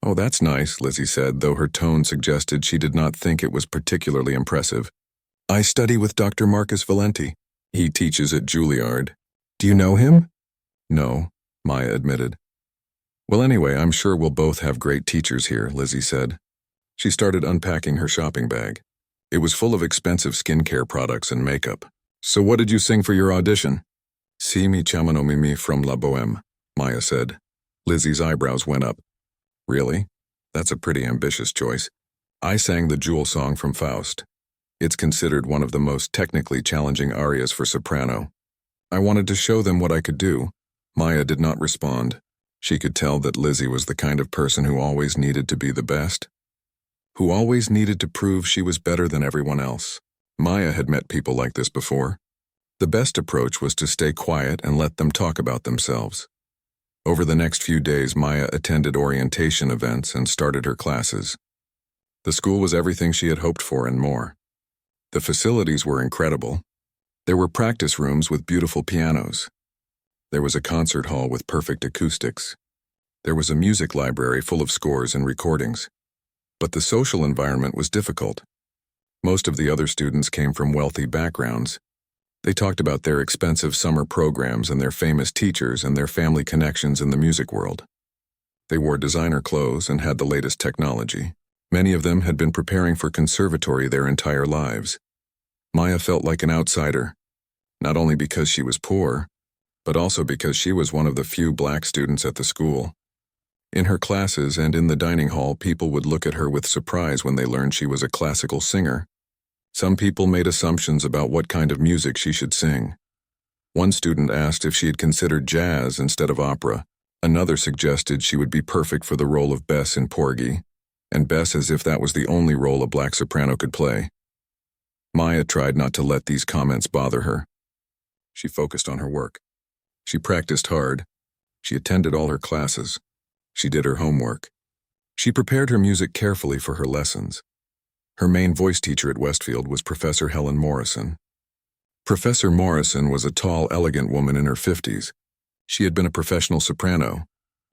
Oh, that's nice, Lizzie said, though her tone suggested she did not think it was particularly impressive. I study with Dr. Marcus Valenti. He teaches at Juilliard. Do you know him? No, Maya admitted. Well, anyway, I'm sure we'll both have great teachers here, Lizzie said. She started unpacking her shopping bag. It was full of expensive skincare products and makeup. So what did you sing for your audition? Si mi chiamano Mimi from La Boheme, Maya said. Lizzie's eyebrows went up. Really? That's a pretty ambitious choice. I sang the Jewel song from Faust. It's considered one of the most technically challenging arias for soprano. I wanted to show them what I could do. Maya did not respond. She could tell that Lizzie was the kind of person who always needed to be the best, who always needed to prove she was better than everyone else. Maya had met people like this before. The best approach was to stay quiet and let them talk about themselves. Over the next few days, Maya attended orientation events and started her classes. The school was everything she had hoped for and more. The facilities were incredible. There were practice rooms with beautiful pianos. There was a concert hall with perfect acoustics. There was a music library full of scores and recordings. But the social environment was difficult. Most of the other students came from wealthy backgrounds. They talked about their expensive summer programs and their famous teachers and their family connections in the music world. They wore designer clothes and had the latest technology. Many of them had been preparing for conservatory their entire lives. Maya felt like an outsider, not only because she was poor, but also because she was one of the few black students at the school. In her classes and in the dining hall, people would look at her with surprise when they learned she was a classical singer. Some people made assumptions about what kind of music she should sing. One student asked if she had considered jazz instead of opera. Another suggested she would be perfect for the role of Bess in Porgy, and Bess as if that was the only role a black soprano could play. Maya tried not to let these comments bother her. She focused on her work. She practiced hard. She attended all her classes. She did her homework. She prepared her music carefully for her lessons. Her main voice teacher at Westfield was Professor Helen Morrison. Professor Morrison was a tall, elegant woman in her 50s. She had been a professional soprano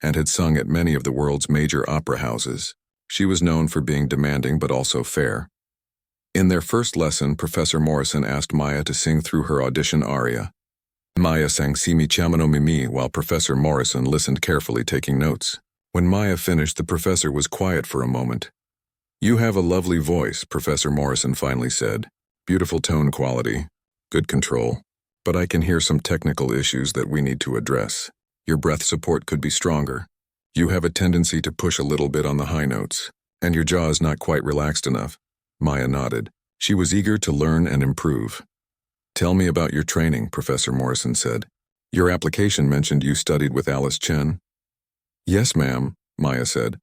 and had sung at many of the world's major opera houses. She was known for being demanding but also fair. In their first lesson, Professor Morrison asked Maya to sing through her audition aria. Maya sang Si mi chiamano Mimi while Professor Morrison listened carefully, taking notes. When Maya finished, the professor was quiet for a moment. You have a lovely voice, Professor Morrison finally said. Beautiful tone quality, good control. But I can hear some technical issues that we need to address. Your breath support could be stronger. You have a tendency to push a little bit on the high notes, and your jaw is not quite relaxed enough. Maya nodded. She was eager to learn and improve. Tell me about your training, Professor Morrison said. Your application mentioned you studied with Alice Chen. Yes, ma'am, Maya said.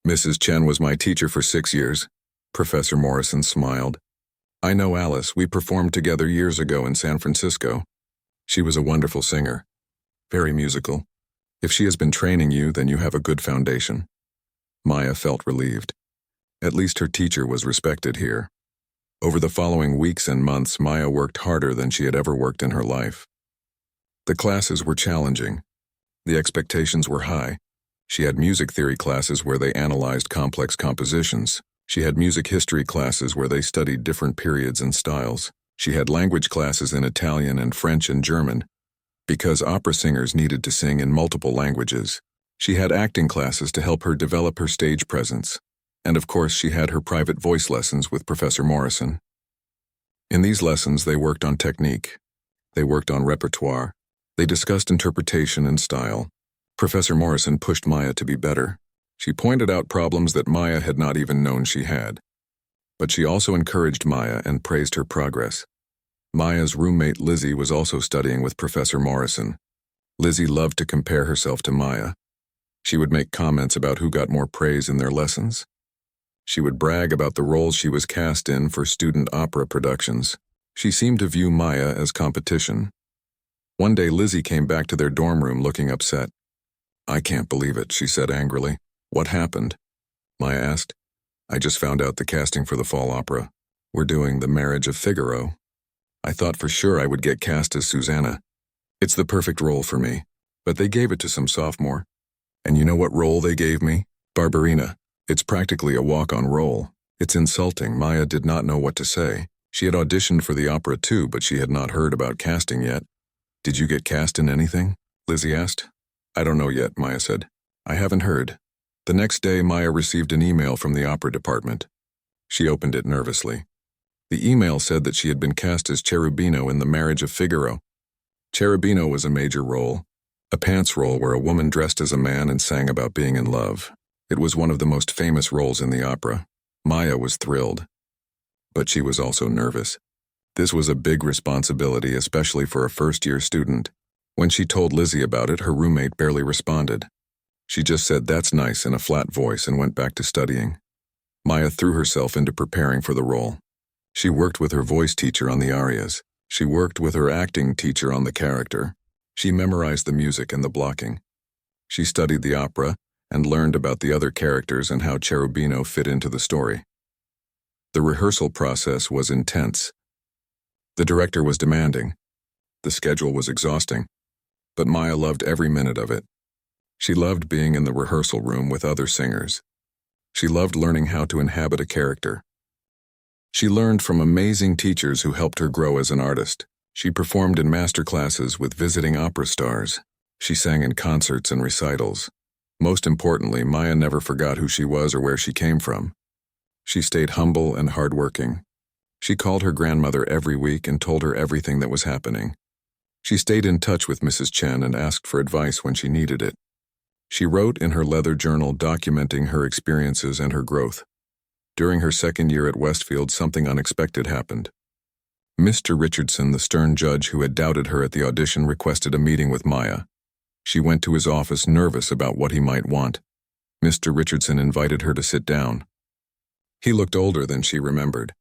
Mrs. Chen was my teacher for 6 years. Professor Morrison smiled. I know Alice. We performed together years ago in San Francisco. She was a wonderful singer. Very musical. If she has been training you, then you have a good foundation. Maya felt relieved. At least her teacher was respected here. Over the following weeks and months, Maya worked harder than she had ever worked in her life. The classes were challenging. The expectations were high. She had music theory classes where they analyzed complex compositions. She had music history classes where they studied different periods and styles. She had language classes in Italian and French and German, because opera singers needed to sing in multiple languages. She had acting classes to help her develop her stage presence. And of course, she had her private voice lessons with Professor Morrison. In these lessons, they worked on technique. They worked on repertoire. They discussed interpretation and style. Professor Morrison pushed Maya to be better. She pointed out problems that Maya had not even known she had. But she also encouraged Maya and praised her progress. Maya's roommate Lizzie was also studying with Professor Morrison. Lizzie loved to compare herself to Maya. She would make comments about who got more praise in their lessons. She would brag about the roles she was cast in for student opera productions. She seemed to view Maya as competition. One day Lizzie came back to their dorm room looking upset. I can't believe it, she said angrily. What happened? Maya asked. I just found out the casting for the fall opera. We're doing The Marriage of Figaro. I thought for sure I would get cast as Susanna. It's the perfect role for me, but they gave it to some sophomore. And you know what role they gave me? Barbarina, it's practically a walk-on role. It's insulting. Maya did not know what to say. She had auditioned for the opera too, but she had not heard about casting yet. Did you get cast in anything? Lizzie asked. I don't know yet, Maya said. I haven't heard. The next day, Maya received an email from the opera department. She opened it nervously. The email said that she had been cast as Cherubino in The Marriage of Figaro. Cherubino was a major role, a pants role where a woman dressed as a man and sang about being in love. It was one of the most famous roles in the opera. Maya was thrilled, but she was also nervous. This was a big responsibility, especially for a first-year student. When she told Lizzie about it, her roommate barely responded. She just said, "That's nice," in a flat voice and went back to studying. Maya threw herself into preparing for the role. She worked with her voice teacher on the arias. She worked with her acting teacher on the character. She memorized the music and the blocking. She studied the opera and learned about the other characters and how Cherubino fit into the story. The rehearsal process was intense. The director was demanding. The schedule was exhausting, but Maya loved every minute of it. She loved being in the rehearsal room with other singers. She loved learning how to inhabit a character. She learned from amazing teachers who helped her grow as an artist. She performed in master classes with visiting opera stars. She sang in concerts and recitals. Most importantly, Maya never forgot who she was or where she came from. She stayed humble and hardworking. She called her grandmother every week and told her everything that was happening. She stayed in touch with Mrs. Chen and asked for advice when she needed it. She wrote in her leather journal documenting her experiences and her growth. During her second year at Westfield, something unexpected happened. Mr. Richardson, the stern judge who had doubted her at the audition, requested a meeting with Maya. She went to his office nervous about what he might want. Mr. Richardson invited her to sit down. He looked older than she remembered.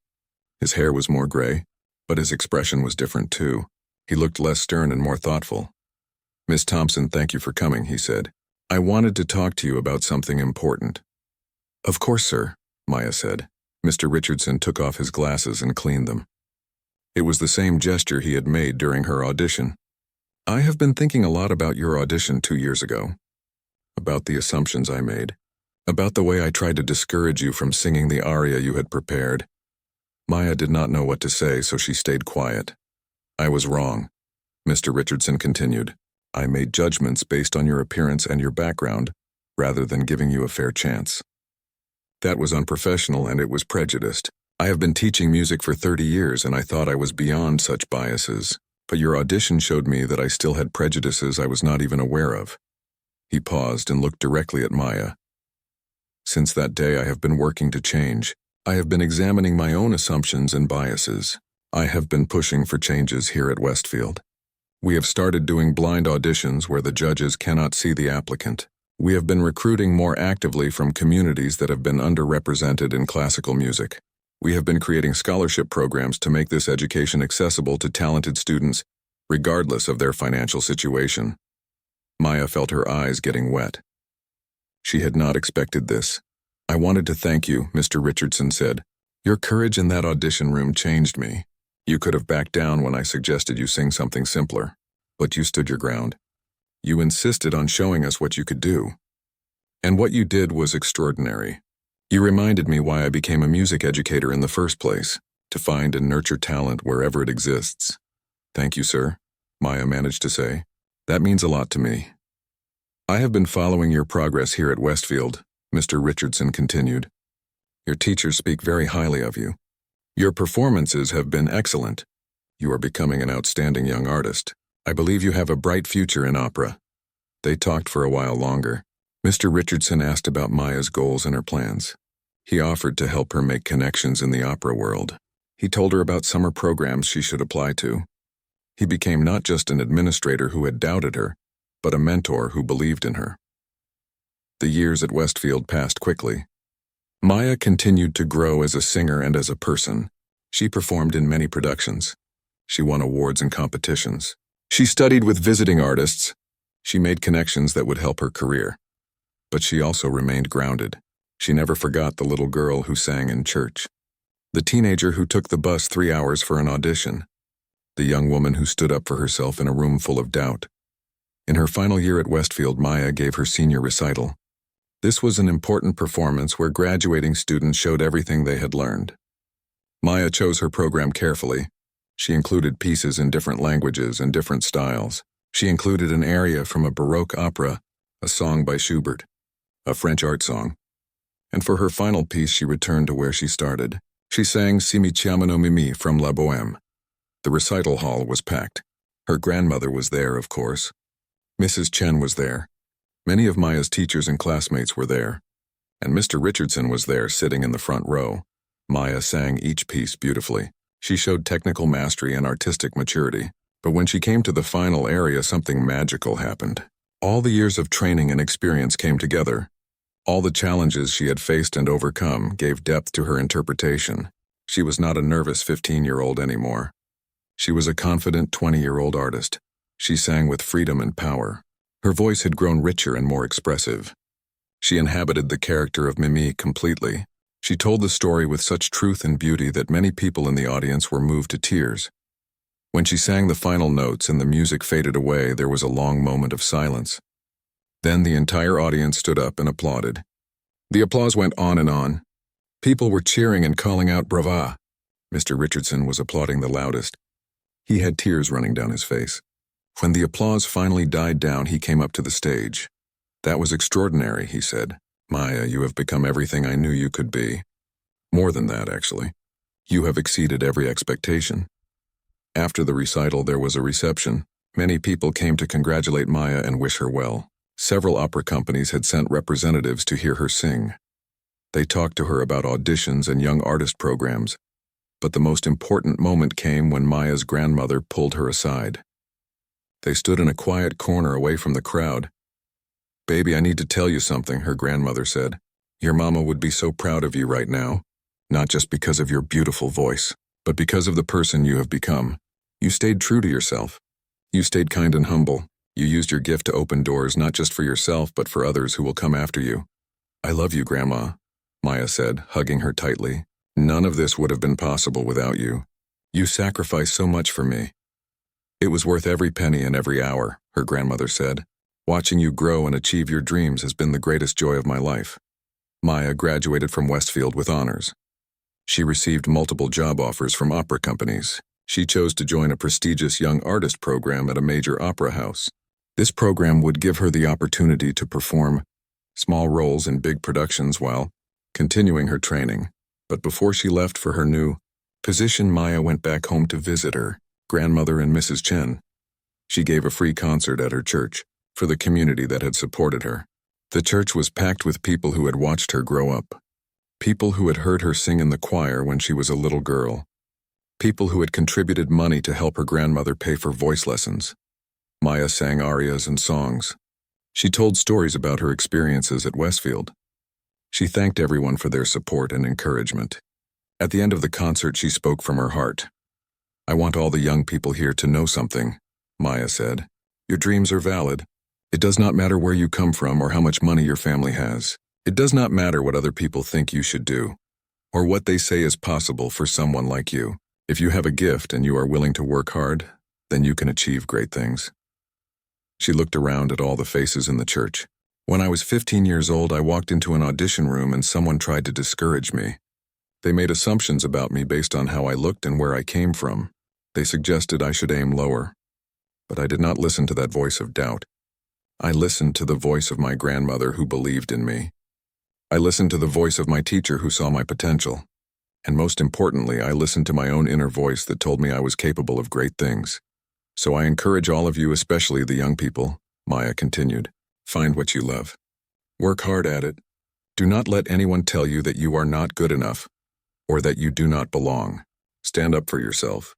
His hair was more gray, but his expression was different too. He looked less stern and more thoughtful. "Miss Thompson, thank you for coming," he said. "I wanted to talk to you about something important." "Of course, sir," Maya said. Mr. Richardson took off his glasses and cleaned them. It was the same gesture he had made during her audition. "I have been thinking a lot about your audition 2 years ago. About the assumptions I made. About the way I tried to discourage you from singing the aria you had prepared." Maya did not know what to say, so she stayed quiet. "I was wrong," Mr. Richardson continued. "I made judgments based on your appearance and your background, rather than giving you a fair chance. That was unprofessional and it was prejudiced. I have been teaching music for 30 years and I thought I was beyond such biases, but your audition showed me that I still had prejudices I was not even aware of." He paused and looked directly at Maya. "Since that day I have been working to change. I have been examining my own assumptions and biases. I have been pushing for changes here at Westfield. We have started doing blind auditions where the judges cannot see the applicant. We have been recruiting more actively from communities that have been underrepresented in classical music. We have been creating scholarship programs to make this education accessible to talented students, regardless of their financial situation." Maya felt her eyes getting wet. She had not expected this. "I wanted to thank you," Mr. Richardson said. "Your courage in that audition room changed me. You could have backed down when I suggested you sing something simpler, but you stood your ground. You insisted on showing us what you could do. And what you did was extraordinary. You reminded me why I became a music educator in the first place, to find and nurture talent wherever it exists." "Thank you, sir," Maya managed to say. "That means a lot to me." "I have been following your progress here at Westfield," Mr. Richardson continued. "Your teachers speak very highly of you. Your performances have been excellent. You are becoming an outstanding young artist. I believe you have a bright future in opera." They talked for a while longer. Mr. Richardson asked about Maya's goals and her plans. He offered to help her make connections in the opera world. He told her about summer programs she should apply to. He became not just an administrator who had doubted her, but a mentor who believed in her. The years at Westfield passed quickly. Maya continued to grow as a singer and as a person. She performed in many productions. She won awards and competitions. She studied with visiting artists. She made connections that would help her career. But she also remained grounded. She never forgot the little girl who sang in church, the teenager who took the bus 3 hours for an audition, the young woman who stood up for herself in a room full of doubt. In her final year at Westfield, Maya gave her senior recital. This was an important performance where graduating students showed everything they had learned. Maya chose her program carefully. She included pieces in different languages and different styles. She included an aria from a Baroque opera, a song by Schubert, a French art song. And for her final piece, she returned to where she started. She sang Si mi chiamano Mimi from La Bohème. The recital hall was packed. Her grandmother was there, of course. Mrs. Chen was there. Many of Maya's teachers and classmates were there. And Mr. Richardson was there, sitting in the front row. Maya sang each piece beautifully. She showed technical mastery and artistic maturity. But when she came to the final aria, something magical happened. All the years of training and experience came together. All the challenges she had faced and overcome gave depth to her interpretation. She was not a nervous 15-year-old anymore. She was a confident 20-year-old artist. She sang with freedom and power. Her voice had grown richer and more expressive. She inhabited the character of Mimi completely. She told the story with such truth and beauty that many people in the audience were moved to tears. When she sang the final notes and the music faded away, there was a long moment of silence. Then the entire audience stood up and applauded. The applause went on and on. People were cheering and calling out "Brava!" Mr. Richardson was applauding the loudest. He had tears running down his face. When the applause finally died down, he came up to the stage. "That was extraordinary," he said. "Maya, you have become everything I knew you could be. More than that, actually. You have exceeded every expectation." After the recital, there was a reception. Many people came to congratulate Maya and wish her well. Several opera companies had sent representatives to hear her sing. They talked to her about auditions and young artist programs. But the most important moment came when Maya's grandmother pulled her aside. They stood in a quiet corner away from the crowd. "Baby, I need to tell you something," her grandmother said. "Your mama would be so proud of you right now, not just because of your beautiful voice, but because of the person you have become. You stayed true to yourself. You stayed kind and humble. You used your gift to open doors not just for yourself but for others who will come after you. I love you, Grandma," Maya said, hugging her tightly. "None of this would have been possible without you. You sacrificed so much for me." "It was worth every penny and every hour," her grandmother said. "Watching you grow and achieve your dreams has been the greatest joy of my life." Maya graduated from Westfield with honors. She received multiple job offers from opera companies. She chose to join a prestigious young artist program at a major opera house. This program would give her the opportunity to perform small roles in big productions while continuing her training. But before she left for her new position, Maya went back home to visit her grandmother and Mrs. Chen. She gave a free concert at her church for the community that had supported her. The church was packed with people who had watched her grow up. People who had heard her sing in the choir when she was a little girl. People who had contributed money to help her grandmother pay for voice lessons. Maya sang arias and songs. She told stories about her experiences at Westfield. She thanked everyone for their support and encouragement. At the end of the concert, she spoke from her heart. "I want all the young people here to know something," Maya said. "Your dreams are valid. It does not matter where you come from or how much money your family has. It does not matter what other people think you should do, or what they say is possible for someone like you. If you have a gift and you are willing to work hard, then you can achieve great things." She looked around at all the faces in the church. "When I was 15 years old, I walked into an audition room and someone tried to discourage me. They made assumptions about me based on how I looked and where I came from. They suggested I should aim lower. But I did not listen to that voice of doubt. I listened to the voice of my grandmother who believed in me. I listened to the voice of my teacher who saw my potential. And most importantly, I listened to my own inner voice that told me I was capable of great things. So I encourage all of you, especially the young people," Maya continued. "Find what you love. Work hard at it. Do not let anyone tell you that you are not good enough or that you do not belong. Stand up for yourself.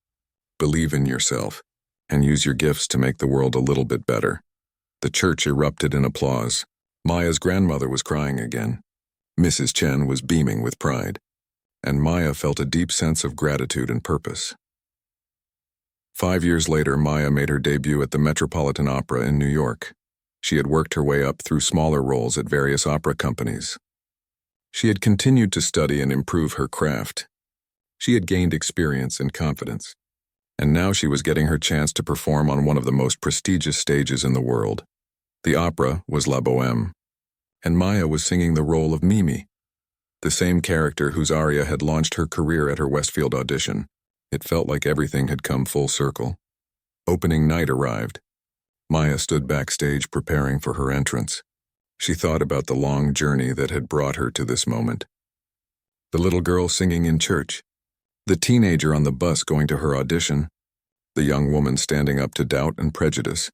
Believe in yourself. And use your gifts to make the world a little bit better." The church erupted in applause. Maya's grandmother was crying again. Mrs. Chen was beaming with pride. And Maya felt a deep sense of gratitude and purpose. 5 years later, Maya made her debut at the Metropolitan Opera in New York. She had worked her way up through smaller roles at various opera companies. She had continued to study and improve her craft. She had gained experience and confidence. And now she was getting her chance to perform on one of the most prestigious stages in the world. The opera was La Bohème. and Maya was singing the role of Mimi, the same character whose aria had launched her career at her Westfield audition. It felt like everything had come full circle. Opening night arrived. Maya stood backstage preparing for her entrance. She thought about the long journey that had brought her to this moment. The little girl singing in church, the teenager on the bus going to her audition, the young woman standing up to doubt and prejudice.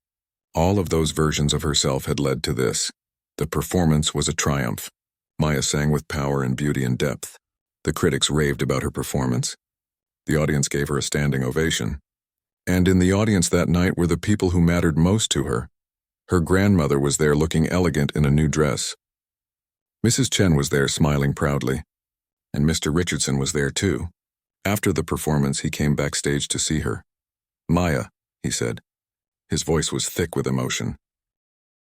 All of those versions of herself had led to this. The performance was a triumph. Maya sang with power and beauty and depth. The critics raved about her performance. The audience gave her a standing ovation. And in the audience that night were the people who mattered most to her. Her grandmother was there looking elegant in a new dress. Mrs. Chen was there smiling proudly. And Mr. Richardson was there too. After the performance, he came backstage to see her. "Maya," he said. His voice was thick with emotion.